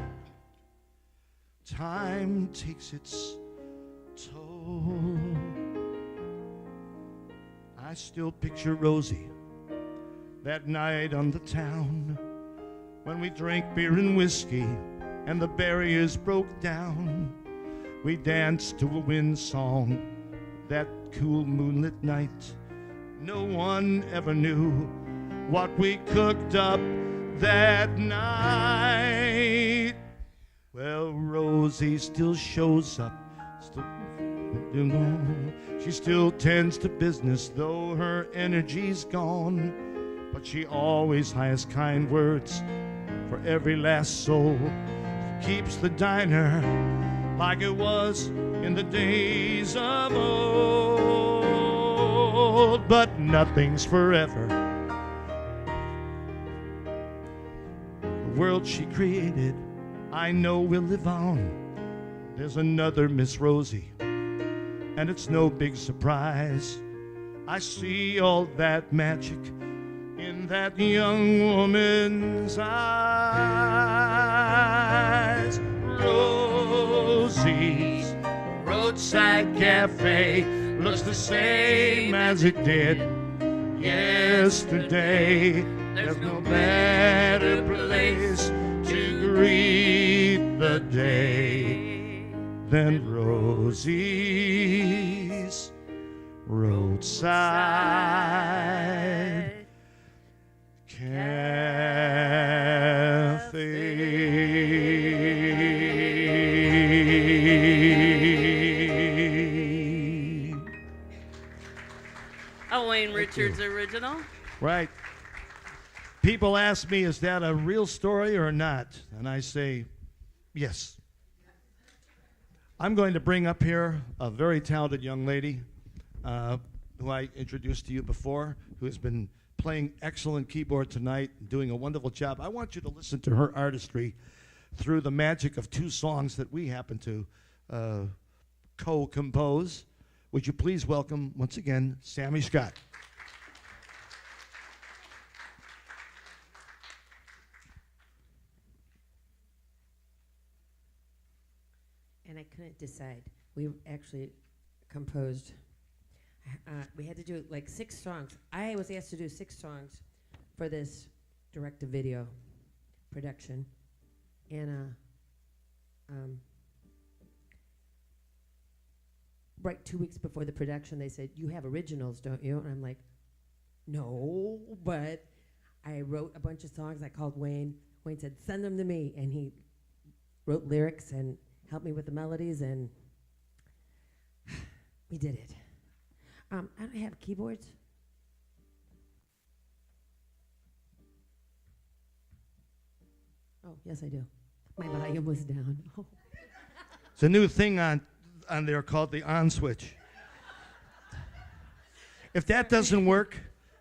Time takes its toll. I still picture Rosie that night on the town when we drank beer and whiskey and the barriers broke down. We danced to a wind song that cool moonlit night. No one ever knew what we cooked up that night. Well, Rosie still shows up, she still tends to business, though her energy's gone. But she always has kind words for every last soul. She keeps the diner like it was in the days of old. But nothing's forever. The world she created, I know will live on. There's another Miss Rosie, and it's no big surprise. I see all that magic in that young woman's eyes. Rosie's Roadside Cafe looks the same as it did yesterday. There's no better place to greet the day than Rosie's Roadside Cafe. A Wayne Richards original. Right. People ask me, is that a real story or not? And I say, yes. I'm going to bring up here a very talented young lady who I introduced to you before, who has been playing excellent keyboard tonight, doing a wonderful job. I want you to listen to her artistry through the magic of two songs that we happen to co-compose. Would you please welcome, once again, Sami Scot. And I couldn't decide. We actually composed, we had to do like 6 songs. I was asked to do 6 songs for this direct-to-video production. And right 2 weeks before the production, they said, you have originals, don't you? And I'm like, no, but I wrote a bunch of songs. I called Wayne. Wayne said, send them to me. And he wrote lyrics and helped me with the melodies, and we did it. I don't have keyboards. Oh, yes, I do. My volume was down. Oh. It's a new thing on there called the on switch. If that doesn't work,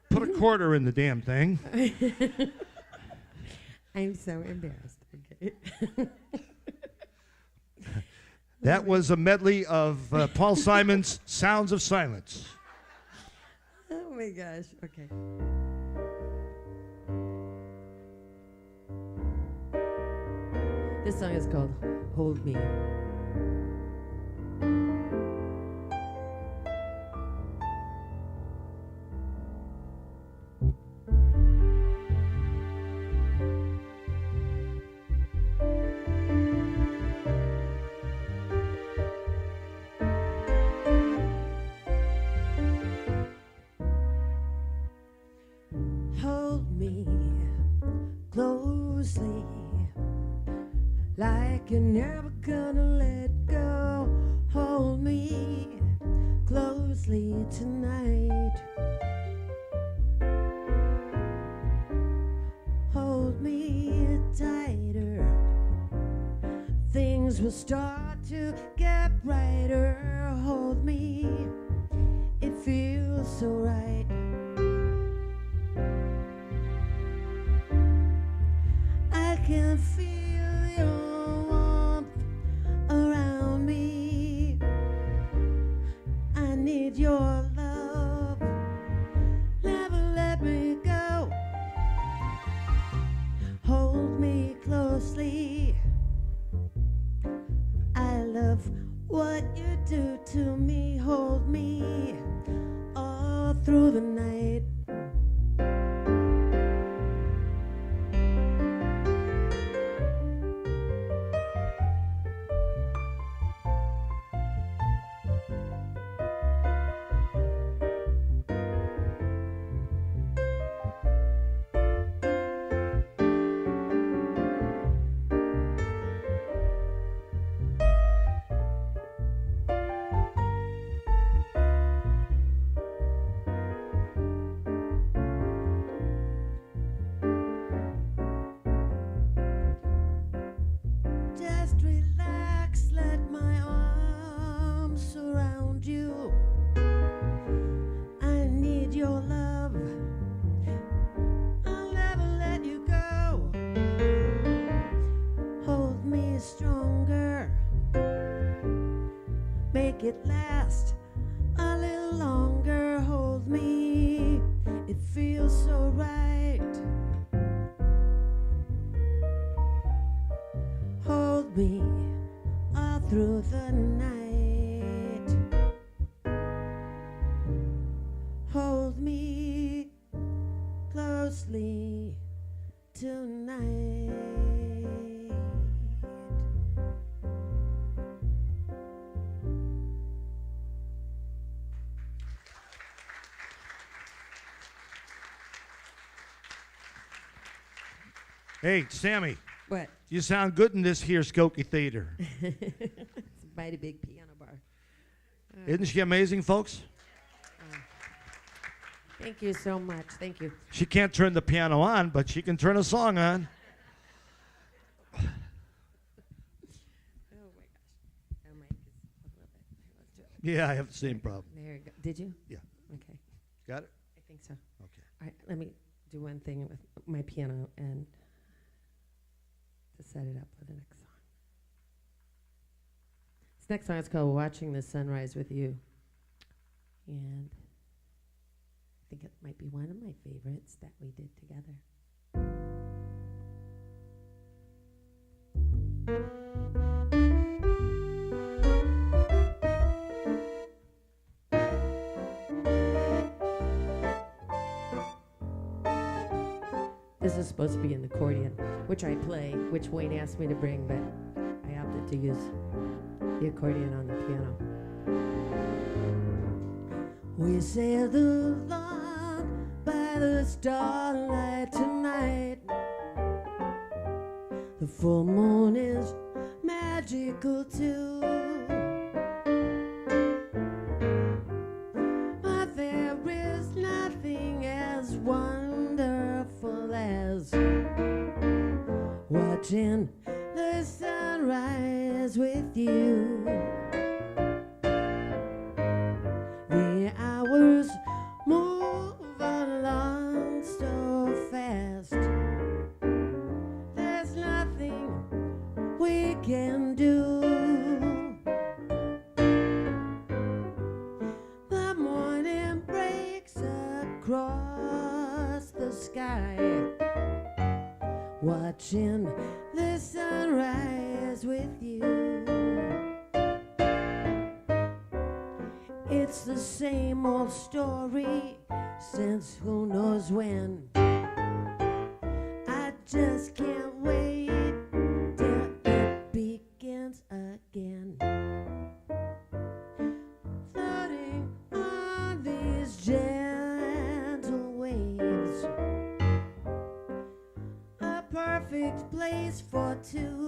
put a quarter in the damn thing. I'm so embarrassed. Okay. That was a medley of Paul Simon's Sounds of Silence. gosh. Okay. This song is called Hold Me. Hold me closely, like you're never gonna let go. Hold me closely tonight. Hold me tighter. Things will start to get brighter. Hold me, it feels so right. I can feel your warmth around me. I need your love. Never let me go. Hold me closely. I love what you do to me. Hold me all through the night. Just relax, let my arms surround you. I need your love. I'll never let you go. Hold me stronger. Make it last a little longer. Hold me. It feels so right. Hold me all through the night. Hold me closely tonight. Hey, Sammy, What? you sound good in this here Skokie Theater. It's a mighty big piano bar. Isn't she amazing, folks? Thank you so much. Thank you. She can't turn the piano on, but she can turn a song on. Oh my gosh. Our mic is a little bit. Here, let's do it. Yeah, I have the same problem. There you go. Did you? Yeah. Okay. Got it? I think so. Okay. All right. Let me do one thing with my piano and to set it up for the next song. This next song is called Watching the Sunrise with You. And I think it might be one of my favorites that we did together. This is supposed to be an accordion, which I play, which Wayne asked me to bring, but I opted to use the accordion on the piano. We sailed along by the starlight tonight. The full moon is magical too. But there is nothing as wonderful as watching the sunrise with you. The hours move along so fast. There's nothing we can do. The morning breaks across watching the sunrise with you. It's the same old story since who knows when. I just can't wait till it begins again. Floating on these gentle waves, a perfect place for two.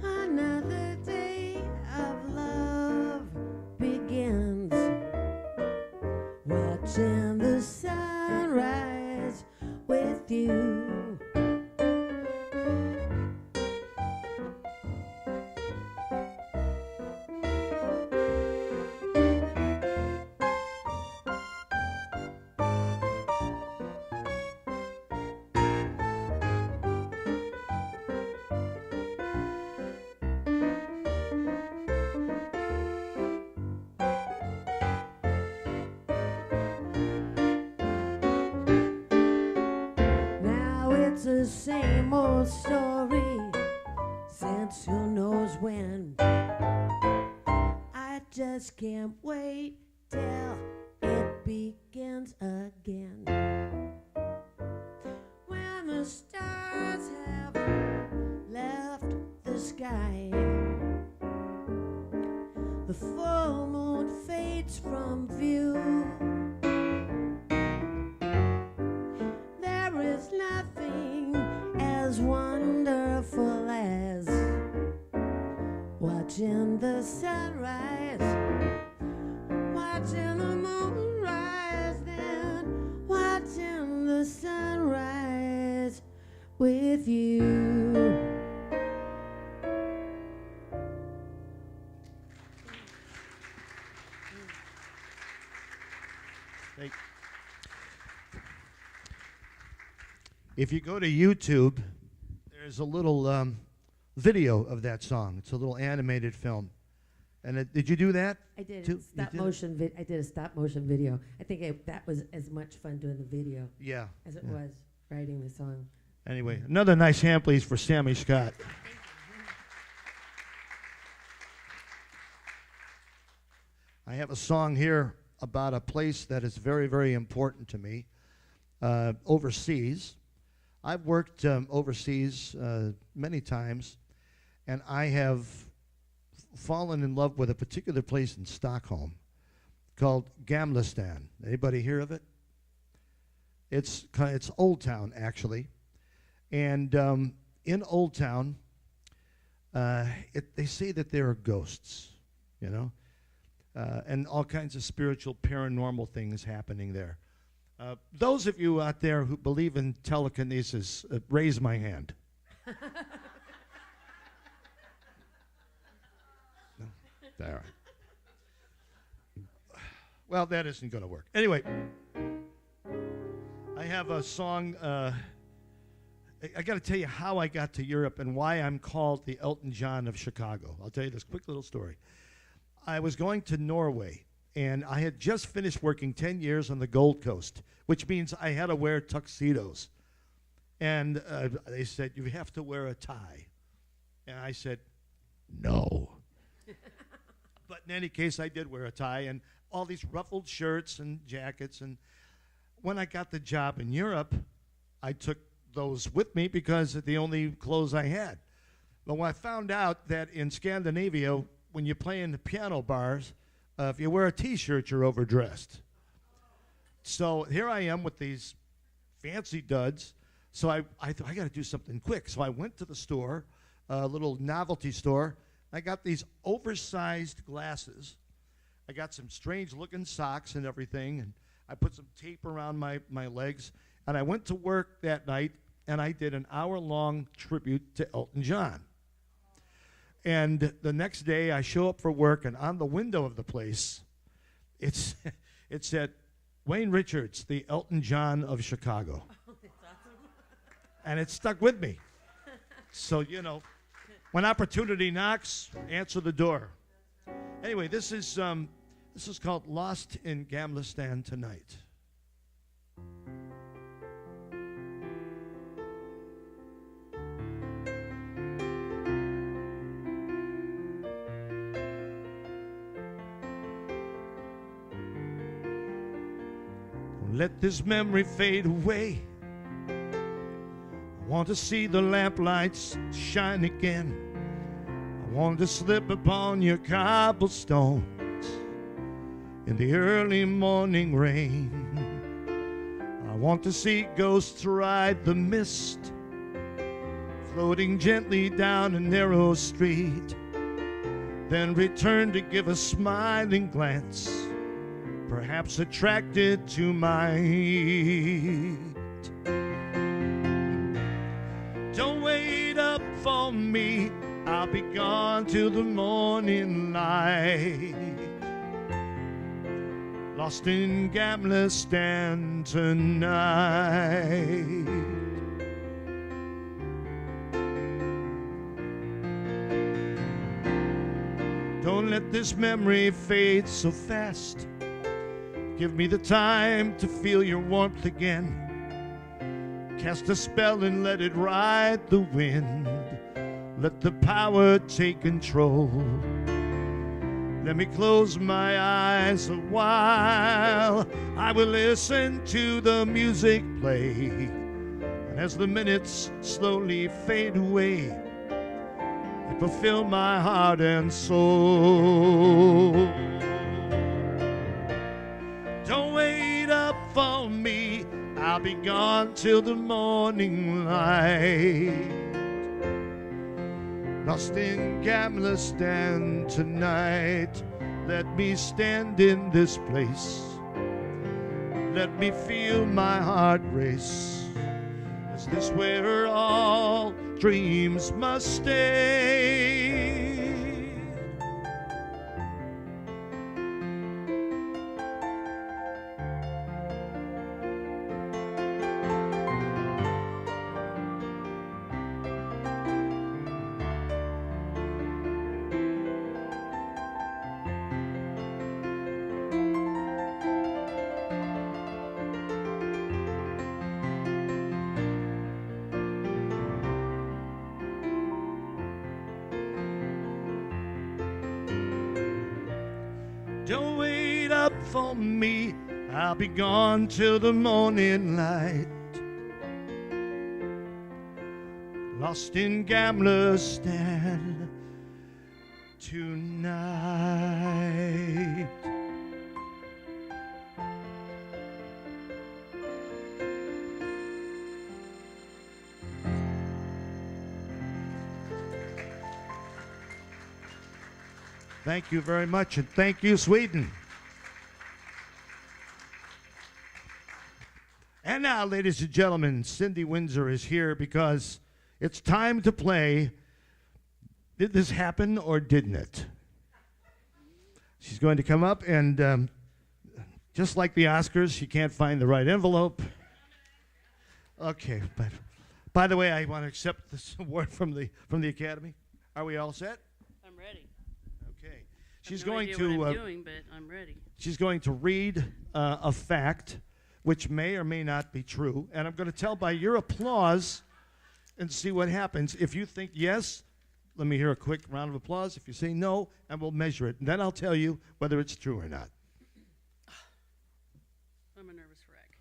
Another day of love begins, watching the sunrise with you. It's the same old story since who knows when. I just can't wait till it begins again. When the stars have left the sky, the full moon fades from view. There is nothing as wonderful as watching the sunrise, watching the moon rise, then watching the sunrise with you. If you go to YouTube, there's a little video of that song. It's a little animated film. And did you do that? I did too? stop motion. I did a stop motion video. I think that was as much fun doing the video Yeah. as it was writing the song. Anyway, another nice hand, please, for Sami Scot. I have a song here about a place that is very, very important to me, overseas. I've worked overseas many times, and I have fallen in love with a particular place in Stockholm called Gamlestan. Anybody hear of it? It's Old Town, actually. And in Old Town, they say that there are ghosts, you know, and all kinds of spiritual, paranormal things happening there. Those of you out there who believe in telekinesis, raise my hand. No? All right. Well, that isn't going to work. Anyway, I have a song. I got to tell you how I got to Europe and why I'm called the Elton John of Chicago. I'll tell you this quick little story. I was going to Norway, and I had just finished working 10 years on the Gold Coast, which means I had to wear tuxedos. And they said, you have to wear a tie. And I said, no. But in any case, I did wear a tie and all these ruffled shirts and jackets. And when I got the job in Europe, I took those with me because they're the only clothes I had. But when I found out that in Scandinavia, when you play in the piano bars, if you wear a T-shirt, you're overdressed. So here I am with these fancy duds. So I thought, I got to do something quick. So I went to the store, a little novelty store. I got these oversized glasses. I got some strange-looking socks and everything, and I put some tape around my legs. And I went to work that night, and I did an hour-long tribute to Elton John. And the next day, I show up for work, and on the window of the place, it said, Wayne Richards, the Elton John of Chicago. Oh, that's awesome. And it stuck with me. So, you know, when opportunity knocks, answer the door. Anyway, this is called Lost in Gamlestan Tonight. let this memory fade away. I want to see the lamplights shine again. I want to slip upon your cobblestones in the early morning rain. I want to see ghosts ride the mist, floating gently down a narrow street, then return to give a smiling glance, perhaps attracted to my heat. Don't wait up for me, I'll be gone till the morning light. Lost in Gambler's Stand tonight. Don't let this memory fade so fast. Give me the time to feel your warmth again. Cast a spell and let it ride the wind. Let the power take control. Let me close my eyes a while. I will listen to the music play. And as the minutes slowly fade away, it will fill my heart and soul. Don't wait up for me, I'll be gone till the morning light. Lost in Gambler's Stand tonight. Let me stand in this place. Let me feel my heart race. Is this where all dreams must stay? Don't wait up for me, I'll be gone till the morning light. Lost in Gambler's Stand tonight. Thank you very much, and thank you, Sweden. And now, ladies and gentlemen, Cindy Windsor is here because it's time to play Did This Happen or Didn't It? She's going to come up, and just like the Oscars, she can't find the right envelope. Okay, but by the way, I want to accept this award from the Academy. Are we all set? I'm ready. Okay. She's going to. What I'm doing, but I'm ready. She's going to read a fact, which may or may not be true, and I'm going to tell by your applause and see what happens. If you think yes, let me hear a quick round of applause. If you say no, and we'll measure it, and then I'll tell you whether it's true or not. I'm a nervous wreck.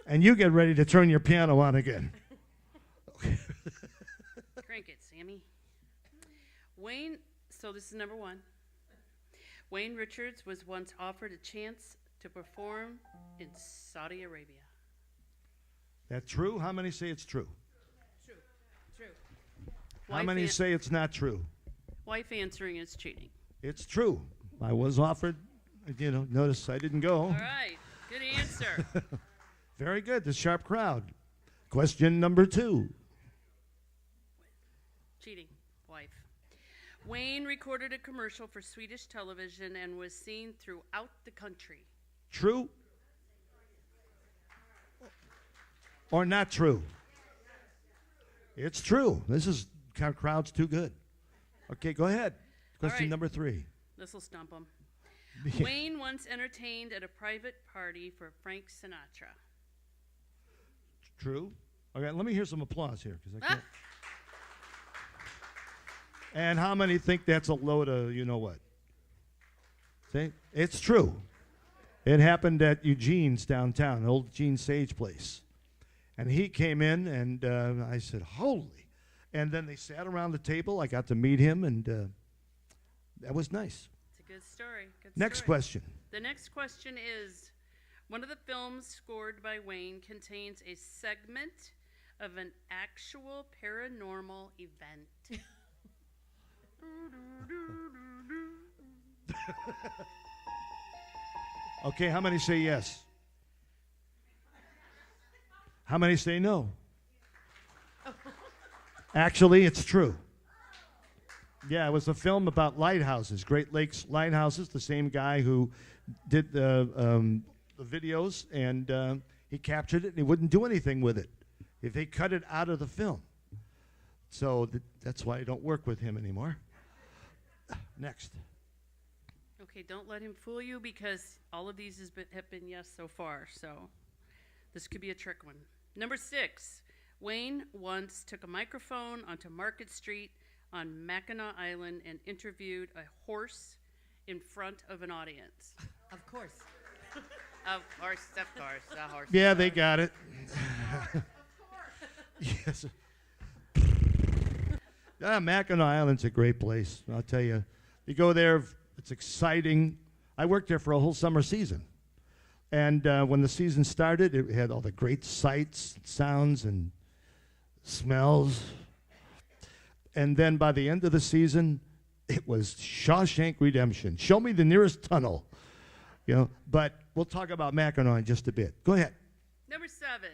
And you get ready to turn your piano on again. Okay. Crank it, Sammy. Wayne, so this is number one. Wayne Richards was once offered a chance to perform in Saudi Arabia. That true? How many say it's true? True. True. How many say it's not true? Wife answering is cheating. It's true. I was offered, notice I didn't go. All right. Good answer. Very good. The sharp crowd. Question number 2. Cheating. Wife. Wayne recorded a commercial for Swedish television and was seen throughout the country. True or not true? It's true. Crowd's too good. Okay, go ahead. Question right. number 3. This will stump him. Wayne once entertained at a private party for Frank Sinatra. True. Okay, let me hear some applause here, because I can't. And how many think that's a load of you-know-what? See? It's true. It happened at Eugene's downtown, old Gene Sage place. And he came in, and I said, holy. And then they sat around the table. I got to meet him, and that was nice. It's a good story. Next question. The next question is, one of the films scored by Wayne contains a segment of an actual paranormal event. Okay, how many say yes? How many say no? Actually, it's true. Yeah, it was a film about lighthouses, Great Lakes lighthouses. The same guy who did the videos, and he captured it, and he wouldn't do anything with it. If they cut it out of the film. So that's why I don't work with him anymore. Next. Okay, don't let him fool you, because all of these have been yes so far, so this could be a trick one. Number 6, Wayne once took a microphone onto Market Street on Mackinac Island and interviewed a horse in front of an audience. Of course. Of course, a horse. Yeah, they got it. Yes. Mackinac Island's a great place. I'll tell you. You go there, it's exciting. I worked there for a whole summer season. And when the season started, it had all the great sights, sounds, and smells. And then by the end of the season, it was Shawshank Redemption. Show me the nearest tunnel. You know, but we'll talk about Mackinac in just a bit. Go ahead. Number 7,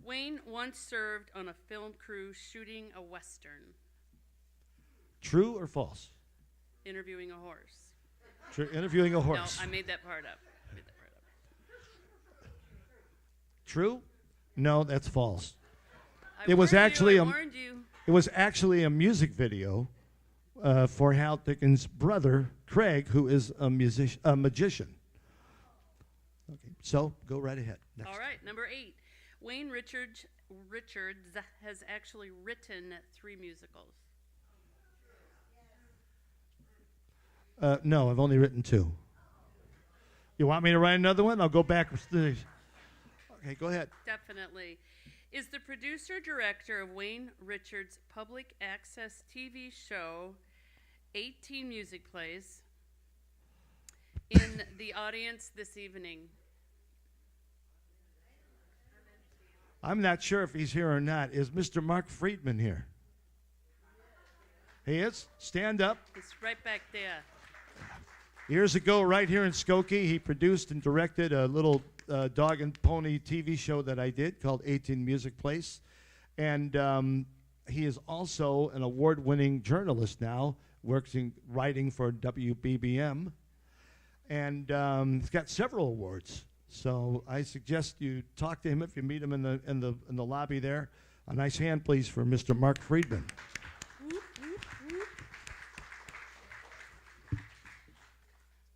Wayne once served on a film crew shooting a Western, True or false? interviewing a horse. Interviewing a horse. No, I made that part up. True? No, that's false. I It was warned actually you, I a- warned you. It was actually a music video for Hal Dickens' brother, Craig, who is a magician. Okay, so go right ahead. Next. All right, number 8. Wayne Richards has actually written 3 musicals. No, I've only written 2. You want me to write another one? I'll go back. Okay, go ahead. Definitely. Is the producer-director of Wayne Richards' public access TV show 18 Music Plays in the audience this evening? I'm not sure if he's here or not. Is Mr. Mark Friedman here? He is? Stand up. He's right back there. Years ago, right here in Skokie, he produced and directed a little dog and pony TV show that I did called 18 Music Place. And he is also an award-winning journalist now, writing for WBBM. And he's got several awards. So I suggest you talk to him if you meet him in the lobby there. A nice hand, please, for Mr. Mark Friedman.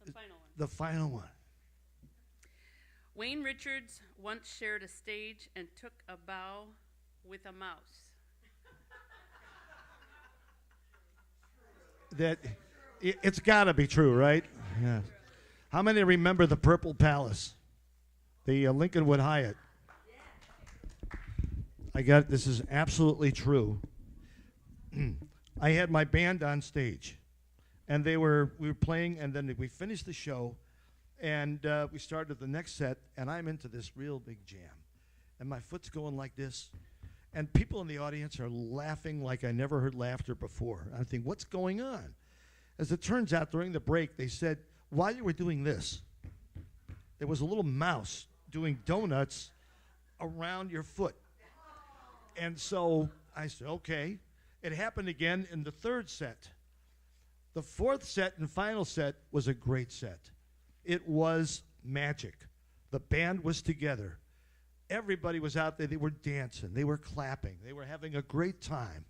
The final one. The final one. Wayne Richards once shared a stage and took a bow with a mouse. It's got to be true, right? Yeah. How many remember the Purple Palace, the Lincolnwood Hyatt? This is absolutely true. I had my band on stage, and we were playing, and then we finished the show, and we started the next set, and I'm into this real big jam, and my foot's going like this, and people in the audience are laughing like I never heard laughter before. I think, what's going on? As it turns out, during the break, they said, while you were doing this, there was a little mouse doing donuts around your foot. And so I said, okay. It happened again in the third set. The fourth set and final set was a great set. It was magic. The band was together. Everybody was out there. They were dancing. They were clapping. They were having a great time.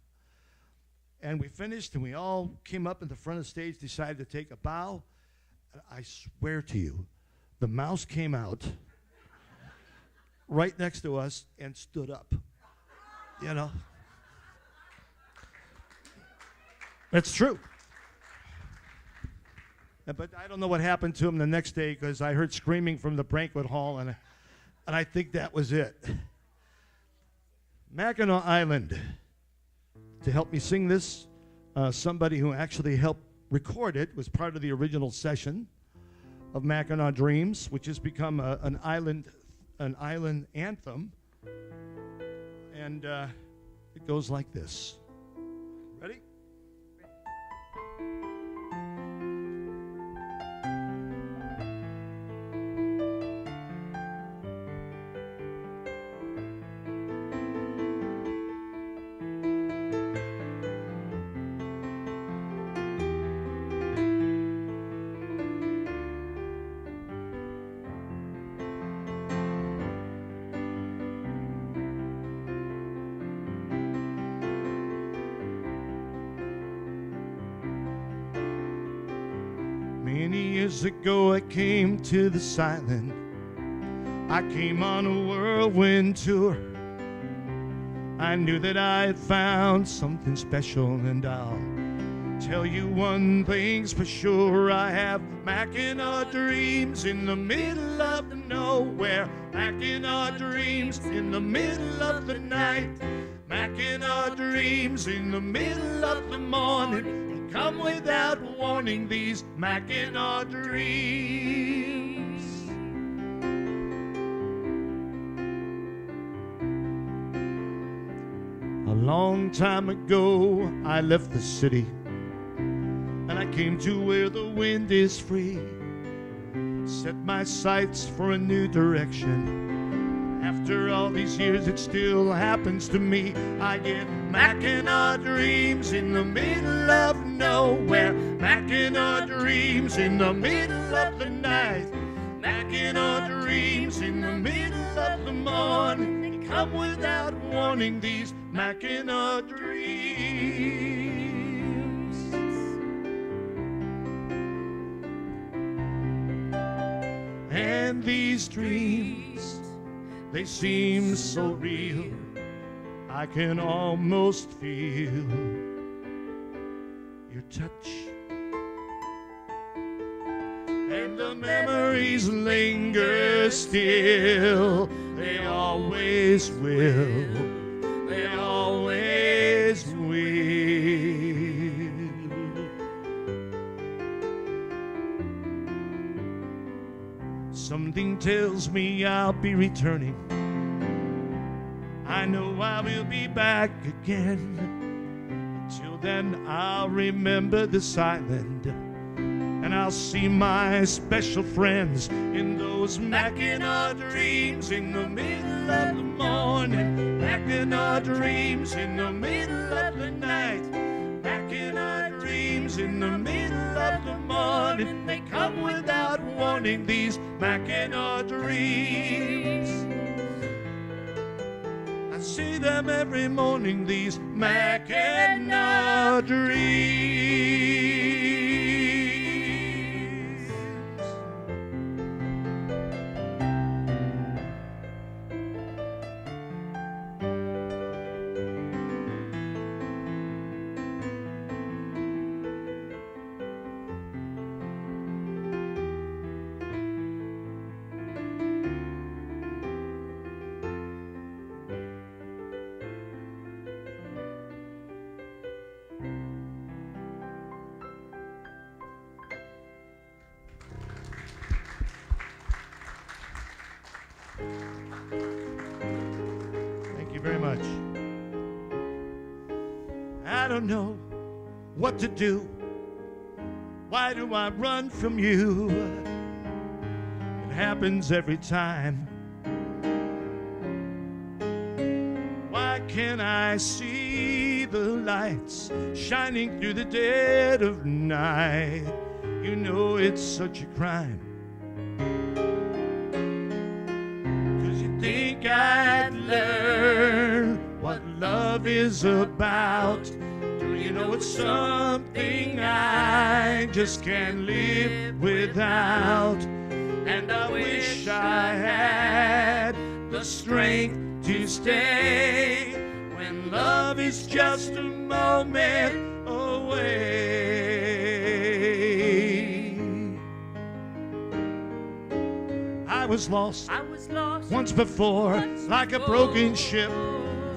And we finished, and we all came up in the front of the stage, decided to take a bow. And I swear to you, the mouse came out right next to us and stood up. You know? It's true. But I don't know what happened to him the next day because I heard screaming from the banquet hall, and I think that was it. Mackinac Island. To help me sing this, somebody who actually helped record it was part of the original session of Mackinac Dreams, which has become an island anthem. And it goes like this. Ready? Many years ago I came to this island. I came on a whirlwind tour. I knew that I had found something special, and I'll tell you one thing's for sure. I have Mackinac dreams in the middle of nowhere. Mackinac dreams in the middle of the night. Mackinac dreams in the middle of the morning. Come without warning, these Mackinac dreams. A long time ago, I left the city, and I came to where the wind is free. Set my sights for a new direction. After all these years, it still happens to me. I get Mackinac dreams in the middle of nowhere. Mackinac dreams in the middle of the night. Mackinac dreams in the middle of the morning. They come without warning, these Mackinac dreams. And these dreams, they seem so real, I can almost feel your touch. And the memories linger still, they always will, they always will. Something tells me I'll be returning. I know I will be back again. Until then, I'll remember this island, and I'll see my special friends in those Mackinac dreams in the middle of the morning. Mackinac dreams in the middle of the night. Mackinac dreams in the middle of the morning. They come without warning, these Mackinac dreams. I see them every morning, these Mackinac dreams. Thank you very much. I don't know what to do. Why do I run from you? It happens every time. Why can't I see the lights shining through the dead of night? You know it's such a crime. Think I'd learn what love is about. Do you know it's something I just can't live without? And I wish I had the strength to stay when love is just a moment away. was lost I was lost once before, like a broken ship,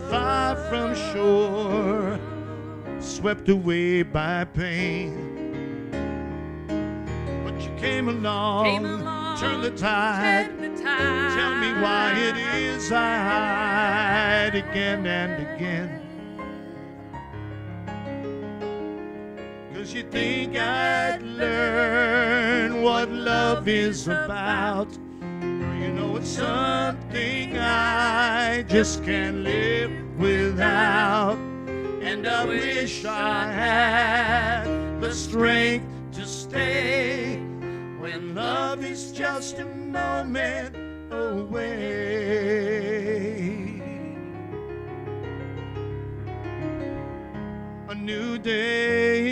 far from shore, swept away by pain. But you came along, turned the tide. Tell me why it is I hide again and again. 'Cause you think I'd learn what love is about. You know it's something I just can't live without. And I wish I had the strength to stay when love is just a moment away. A new day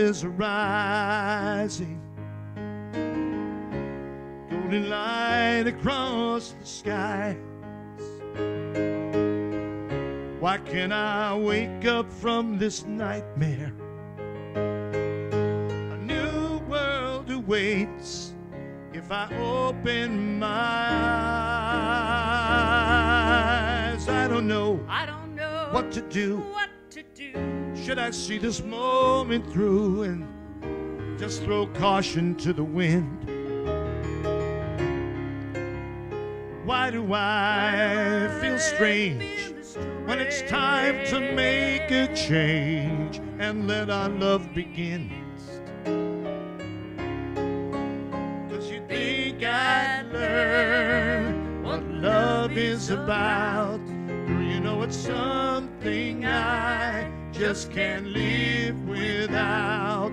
is rising, golden light across the sky. Why can't I wake up from this nightmare? A new world awaits if I open my eyes. I don't know what to do. Should I see this moment through and just throw caution to the wind? Why do I feel strange when it's time to make a change and let our love begin? 'Cause you think I'd learn what love is about. You know it's something I just can't live without.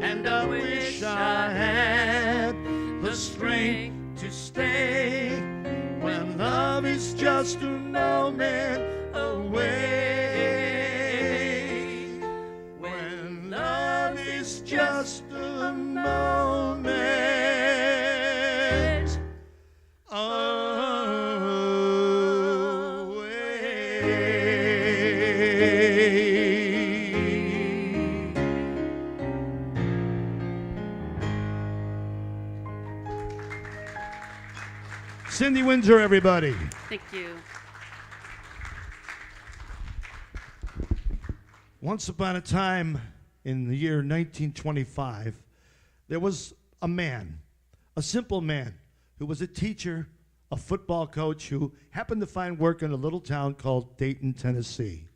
And I wish I had the strength to stay when love is just a moment away. When love is just a moment away. Cindy Windsor, everybody. Thank you. Once upon a time in the year 1925, there was a man, a simple man, who was a teacher, a football coach, who happened to find work in a little town called Dayton, Tennessee.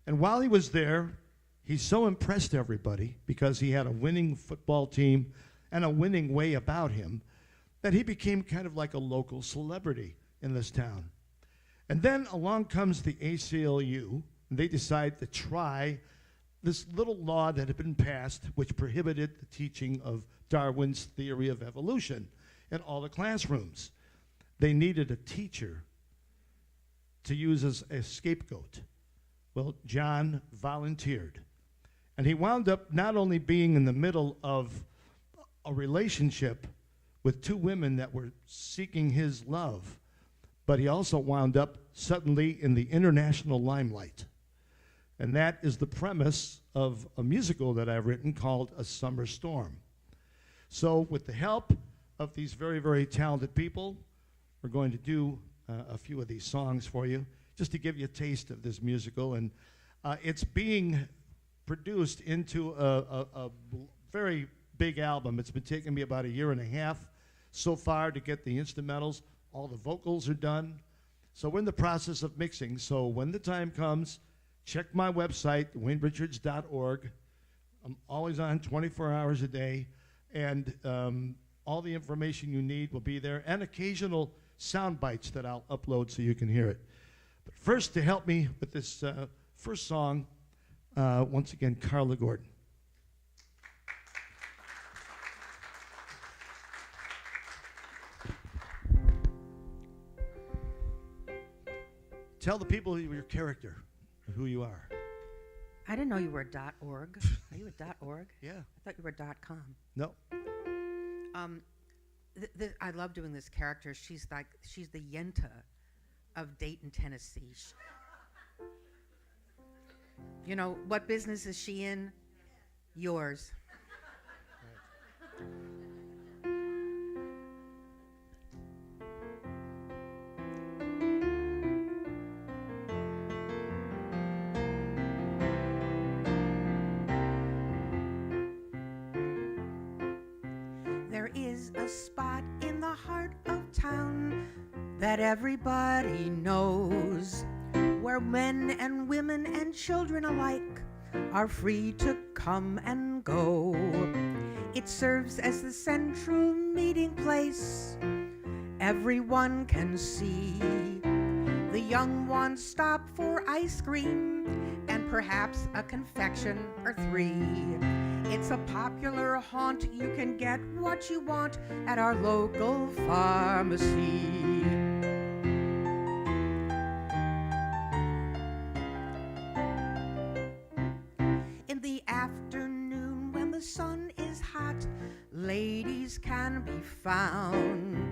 And while he was there, he so impressed everybody because he had a winning football team and a winning way about him that he became kind of like a local celebrity in this town. And then along comes the ACLU, and they decide to try this little law that had been passed which prohibited the teaching of Darwin's theory of evolution in all the classrooms. They needed a teacher to use as a scapegoat. Well, John volunteered. And he wound up not only being in the middle of a relationship with two women that were seeking his love, but he also wound up suddenly in the international limelight. And that is the premise of a musical that I've written called A Summer Storm. So with the help of these very, very talented people, we're going to do a few of these songs for you, just to give you a taste of this musical. And it's being produced into a very big album. It's been taking me about a year and a half so far to get the instrumentals. All the vocals are done. So we're in the process of mixing. So when the time comes, check my website, waynerichards.org. I'm always on 24 hours a day. And all the information you need will be there, and occasional sound bites that I'll upload so you can hear it. But first, to help me with this first song, once again, Carla Gordon. Tell the people your character and who you are. I didn't know you were a .org. Are you a .org? Yeah. I thought you were .com. No. I love doing this character. She's the Yenta of Dayton, Tennessee. You know, what business is she in? Yours. that everybody knows, where men and women and children alike are free to come and go. It serves as the central meeting place. Everyone can see. The young ones stop for ice cream and perhaps a confection or three. It's a popular haunt. You can get what you want at our local pharmacy. In the afternoon when the sun is hot, ladies can be found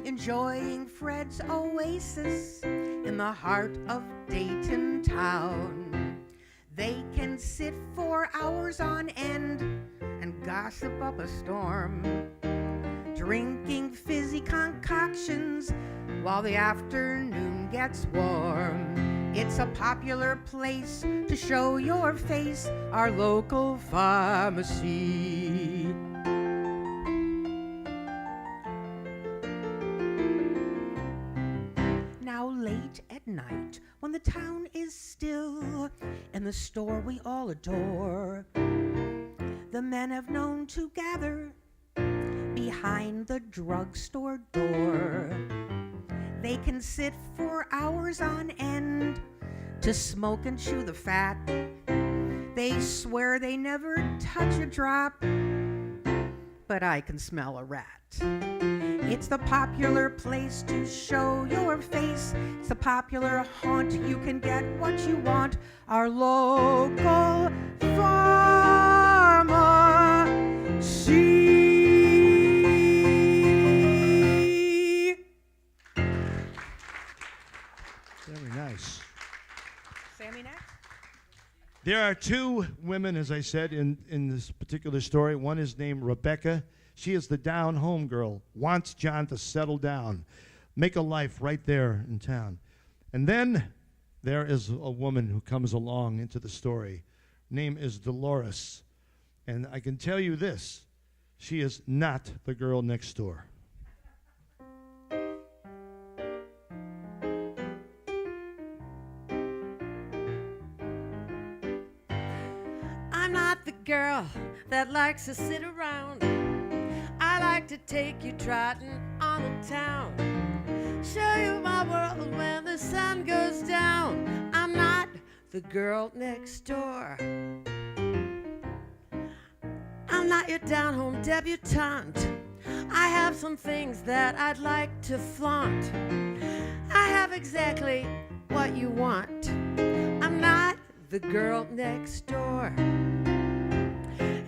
enjoying Fred's oasis in the heart of Dayton town. They can sit for hours on end and gossip up a storm, drinking fizzy concoctions while the afternoon gets warm. It's a popular place to show your face, our local pharmacy. Now late at night, when the town is still, in the store we all adore, the men have known to gather behind the drugstore door. They can sit for hours on end to smoke and chew the fat. They swear they never touch a drop, but I can smell a rat. It's the popular place to show your face. It's a popular haunt. You can get what you want. Our local pharmacy. Very nice. Sami next. There are two women, as I said, in this particular story. One is named Rebecca. She is the down-home girl, wants John to settle down, make a life right there in town. And then there is a woman who comes along into the story. Her name is Dolores. And I can tell you this, she is not the girl next door. I'm not the girl that likes to sit around. I like to take you trotting on the town, show you my world when the sun goes down. I'm not the girl next door. I'm not your down-home debutante. I have some things that I'd like to flaunt. I have exactly what you want. I'm not the girl next door.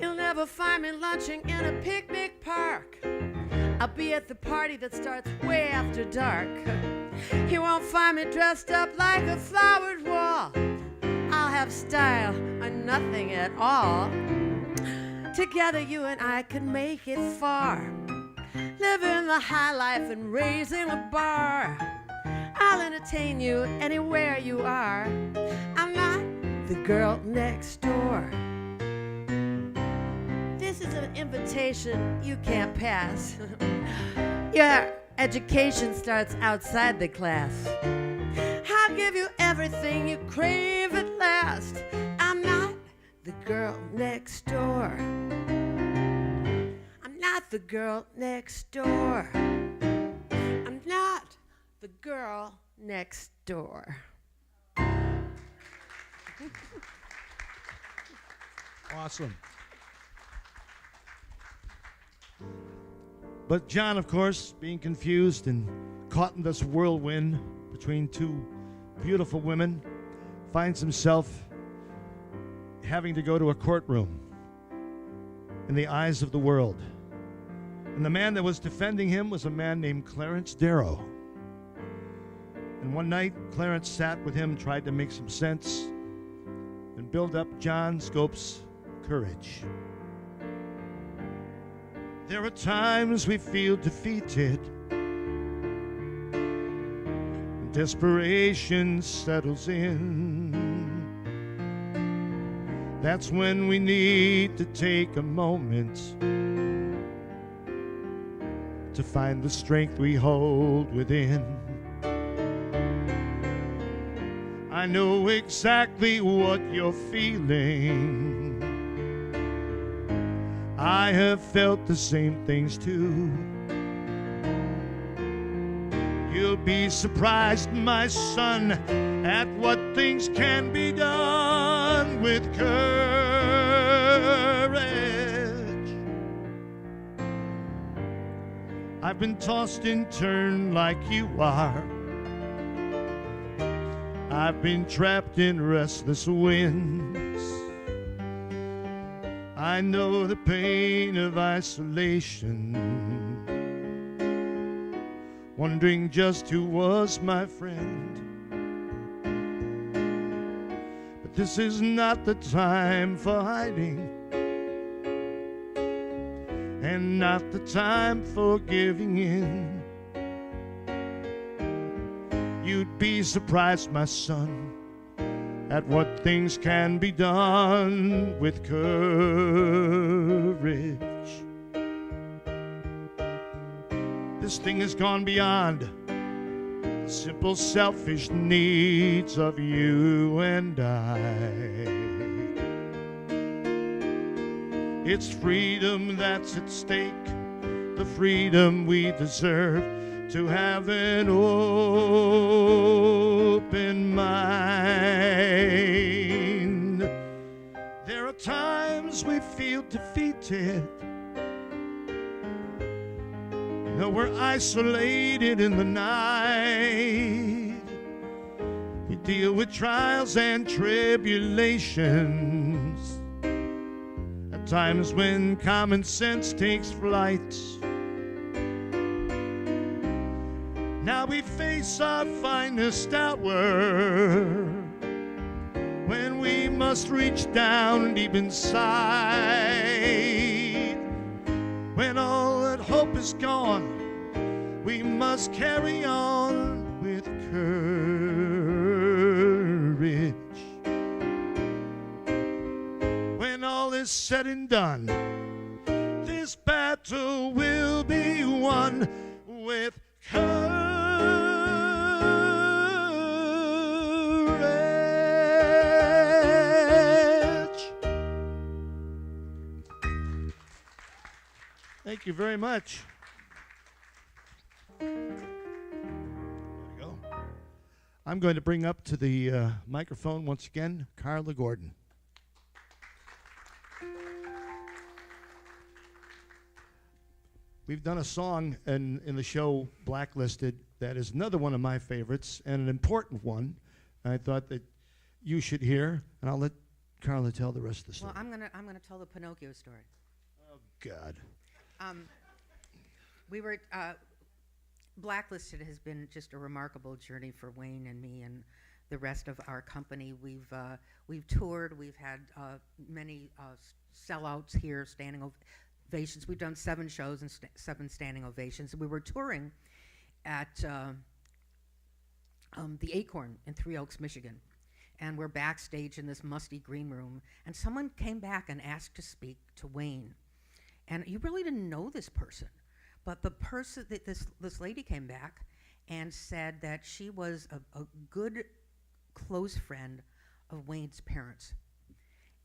You'll never find me lunching in a picnic park. I'll be at the party that starts way after dark. You won't find me dressed up like a flowered wall. I'll have style or nothing at all. Together you and I can make it far, living the high life and raising a bar. I'll entertain you anywhere you are. I'm not the girl next door. This is an invitation you can't pass. Your education starts outside the class. I'll give you everything you crave at last. I'm not the girl next door. I'm not the girl next door. I'm not the girl next door. Awesome. But John, of course, being confused and caught in this whirlwind between two beautiful women, finds himself having to go to a courtroom in the eyes of the world. And the man that was defending him was a man named Clarence Darrow. And one night, Clarence sat with him, tried to make some sense and build up John Scope's courage. There are times we feel defeated. Desperation settles in. That's when we need to take a moment to find the strength we hold within. I know exactly what you're feeling. I have felt the same things too. You'll be surprised, my son, at what things can be done with courage. I've been tossed and turned like you are. I've been trapped in restless winds. I know the pain of isolation, wondering just who was my friend. But this is not the time for hiding, and not the time for giving in. You'd be surprised, my son, at what things can be done with courage. This thing has gone beyond the simple selfish needs of you and I. It's freedom that's at stake, the freedom we deserve to have an open mind. There are times we feel defeated. You know, we're isolated in the night. We deal with trials and tribulations. At times when common sense takes flight. Now we face our finest hour, when we must reach down deep inside. When all that hope is gone, we must carry on with courage. When all is said and done, this battle will be won with courage. Thank you very much. There we go. I'm going to bring up to the microphone once again, Carla Gordon. We've done a song in the show Blacklisted that is another one of my favorites and an important one. I thought that you should hear, and I'll let Carla tell the rest of the story. Well, I'm gonna tell the Pinocchio story. Oh, God. We were Blacklisted has been just a remarkable journey for Wayne and me and the rest of our company. We've toured. We've had many sellouts here, standing ovations. We've done 7 shows and 7 standing ovations. We were touring at the Acorn in Three Oaks, Michigan, and we're backstage in this musty green room. And someone came back and asked to speak to Wayne. And you really didn't know this person, but the person that this lady came back and said that she was a good, close friend of Wayne's parents.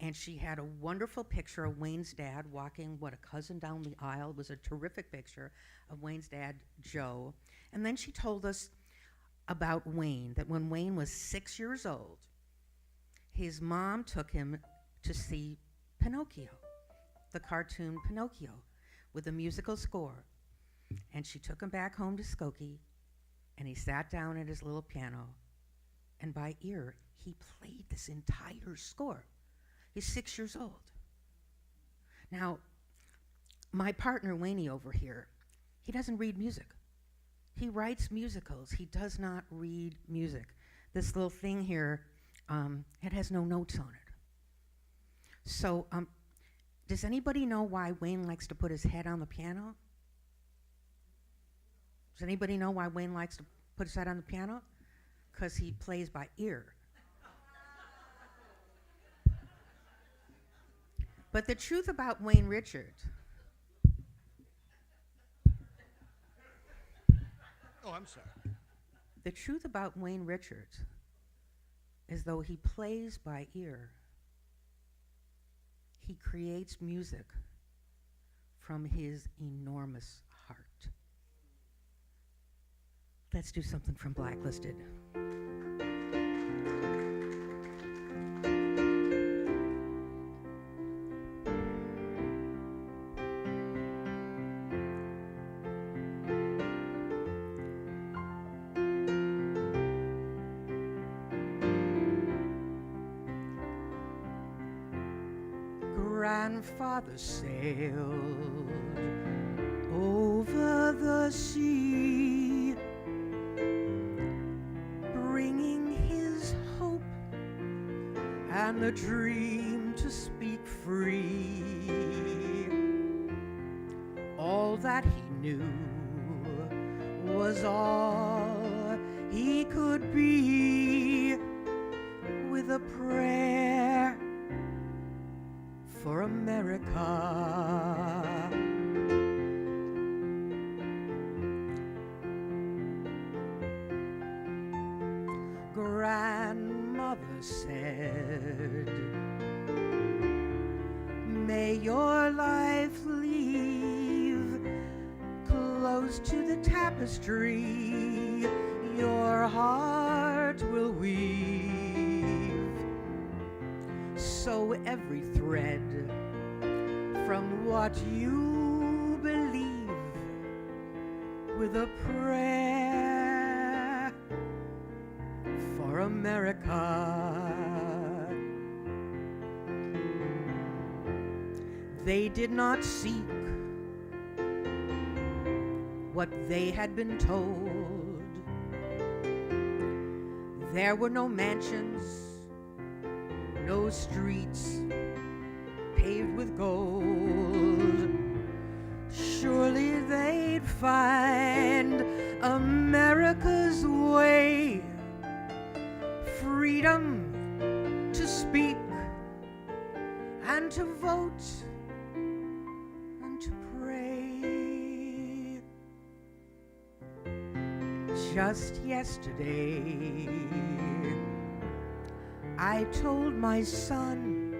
And she had a wonderful picture of Wayne's dad walking, a cousin down the aisle. It was a terrific picture of Wayne's dad, Joe. And then she told us about Wayne, that when Wayne was 6 years old, his mom took him to see Pinocchio, the cartoon Pinocchio, with a musical score. And she took him back home to Skokie, and he sat down at his little piano, and by ear, he played this entire score. He's 6 years old. Now, my partner, Wayne, over here, he doesn't read music. He writes musicals. He does not read music. This little thing here, it has no notes on it. So, does anybody know why Wayne likes to put his head on the piano? Does anybody know why Wayne likes to put his head on the piano? Because he plays by ear. But the truth about Wayne Richards. Oh, I'm sorry. The truth about Wayne Richards as though he plays by ear. He creates music from his enormous heart. Let's do something from Blacklisted. Grandfather sailed over the sea, bringing his hope and the dream to speak free. All that he knew was all he could be, with a prayer for America. Grandmother said, may your life leave close to the tapestry your heart will weave, so every thread from what you believe, with a prayer for America. They did not seek what they had been told. There were no mansions, no streets paved with gold. Surely they'd find America's way, freedom to speak and to vote and to pray. Just yesterday, I told my son,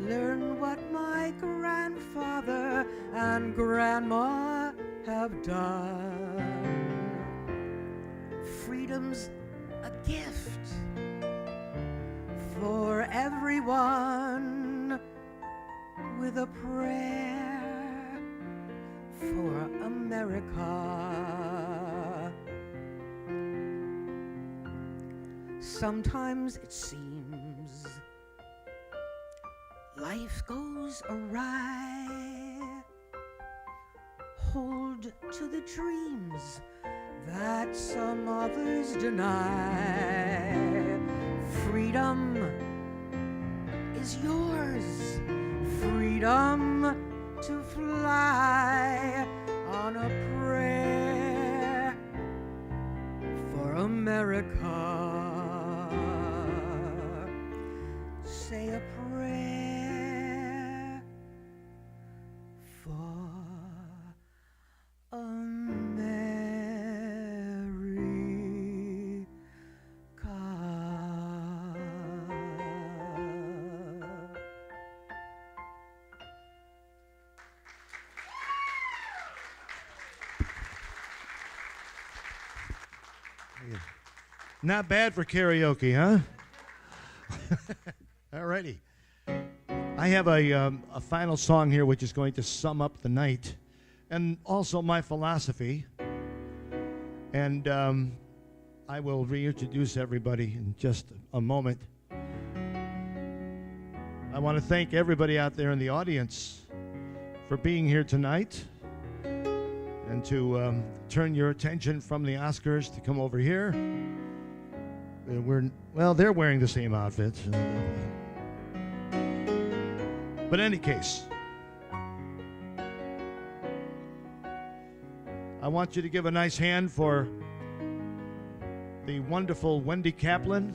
learn what my grandfather and grandma have done. Freedom's a gift for everyone, with a prayer for America. Sometimes it seems life goes awry. Hold to the dreams that some others deny. Freedom is yours, freedom to fly on a prayer for America. Say a prayer for Not bad for karaoke, huh? All righty. I have a final song here which is going to sum up the night and also my philosophy. And I will reintroduce everybody in just a moment. I want to thank everybody out there in the audience for being here tonight and to turn your attention from the Oscars to come over here. They're wearing the same outfits. But in any case, I want you to give a nice hand for the wonderful Wendy Kaplan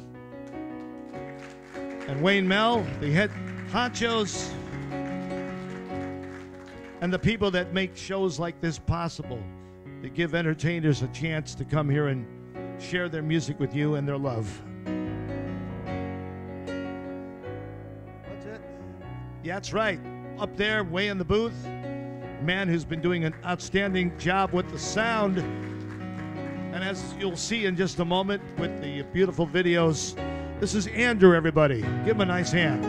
and Wayne Mell, the head honchos, and the people that make shows like this possible, to give entertainers a chance to come here and share their music with you and their love. That's it. Yeah, that's right. Up there, way in the booth, a man who's been doing an outstanding job with the sound. And as you'll see in just a moment with the beautiful videos, this is Andrew, everybody. Give him a nice hand.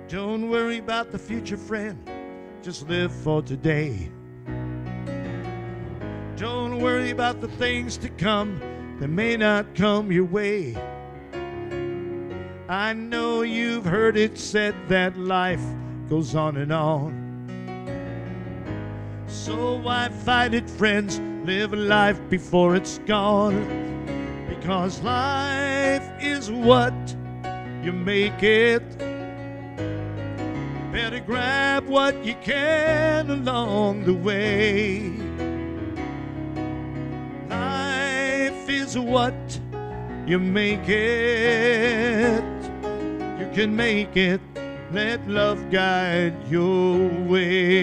Don't worry about the future, friend. Just live for today. Don't worry about the things to come that may not come your way. I know you've heard it said that life goes on and on. So why fight it, friends? Live life before it's gone. Because life is what you make it. Better grab what you can along the way. Life is what you make it. You can make it. Let love guide your way.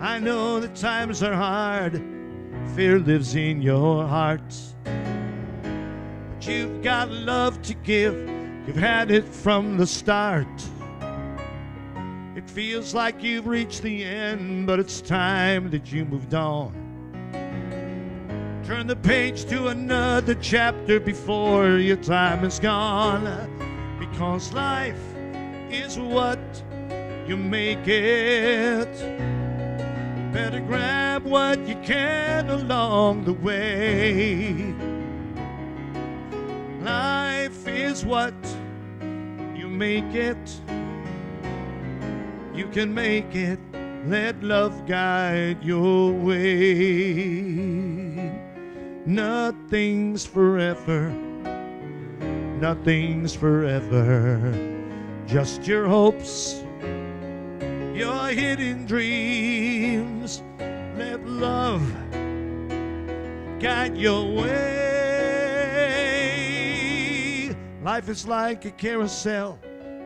I know the times are hard. Fear lives in your heart. But you've got love to give. You've had it from the start. It feels like you've reached the end, but it's time that you moved on. Turn the page to another chapter before your time is gone. Because life is what you make it. Better grab what you can along the way. Life is what you make it. You can make it. Let love guide your way. Nothing's forever. Nothing's forever. Just your hopes, your hidden dreams. Let love guide your way. Life is like a carousel.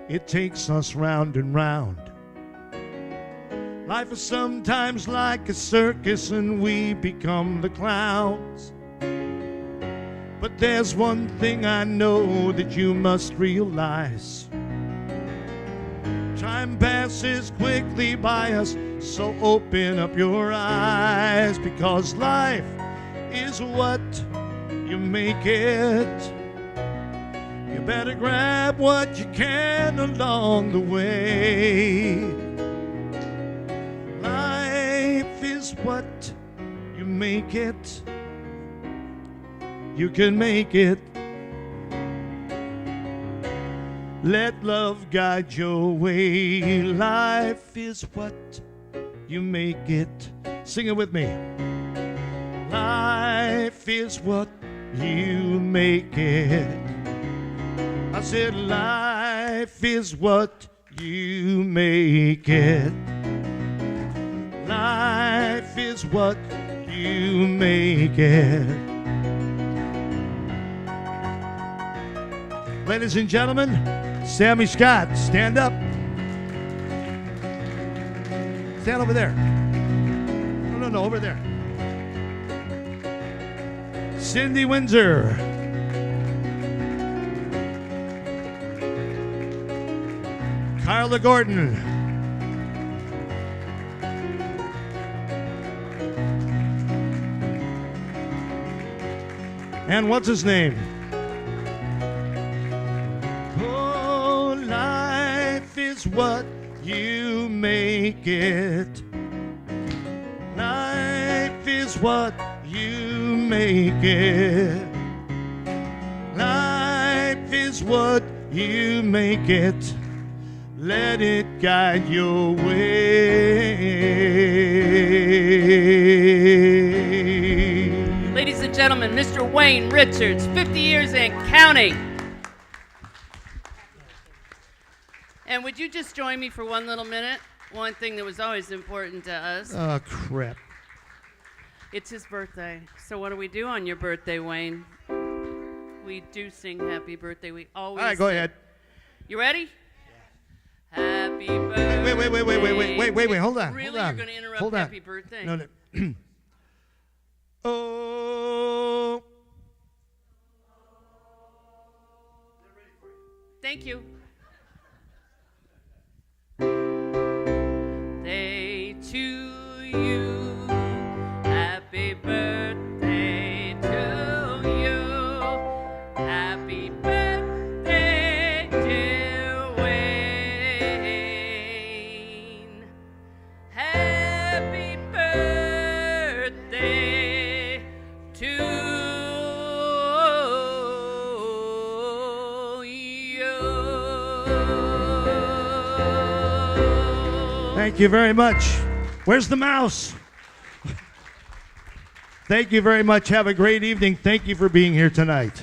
It takes us round and round. Life is sometimes like a circus and we become the clowns. But there's one thing I know that you must realize. Time passes quickly by us, so open up your eyes. Because life is what you make it. You better grab what you can along the way. Life is what you make it. You can make it. Let love guide your way. Life is what you make it. Sing it with me. Life is what you make it. I said life is what you make it. Life is what you make it. Ladies and gentlemen, Sami Scot, stand up. Stand over there. No, over there. Cindy Windsor. Carla Gordon. And what's his name? What you make it. Life is what you make it. Life is what you make it. Let it guide your way. Ladies and gentlemen, Mr. Wayne Richards, 50 years and counting. And would you just join me for one little minute? One thing that was always important to us. Oh, crap. It's his birthday. So what do we do on your birthday, Wayne? We do sing happy birthday. We always All right, go sing. ahead. You ready? Happy birthday. Wait, hold on. Really, hold on. you're going to interrupt Hold on. happy birthday? No. Oh. Thank you. Day to you. Happy birthday to you. Happy birthday, dear Wayne. Happy birthday to you. Thank you very much. Where's the mouse? Thank you very much. Have a great evening. Thank you for being here tonight.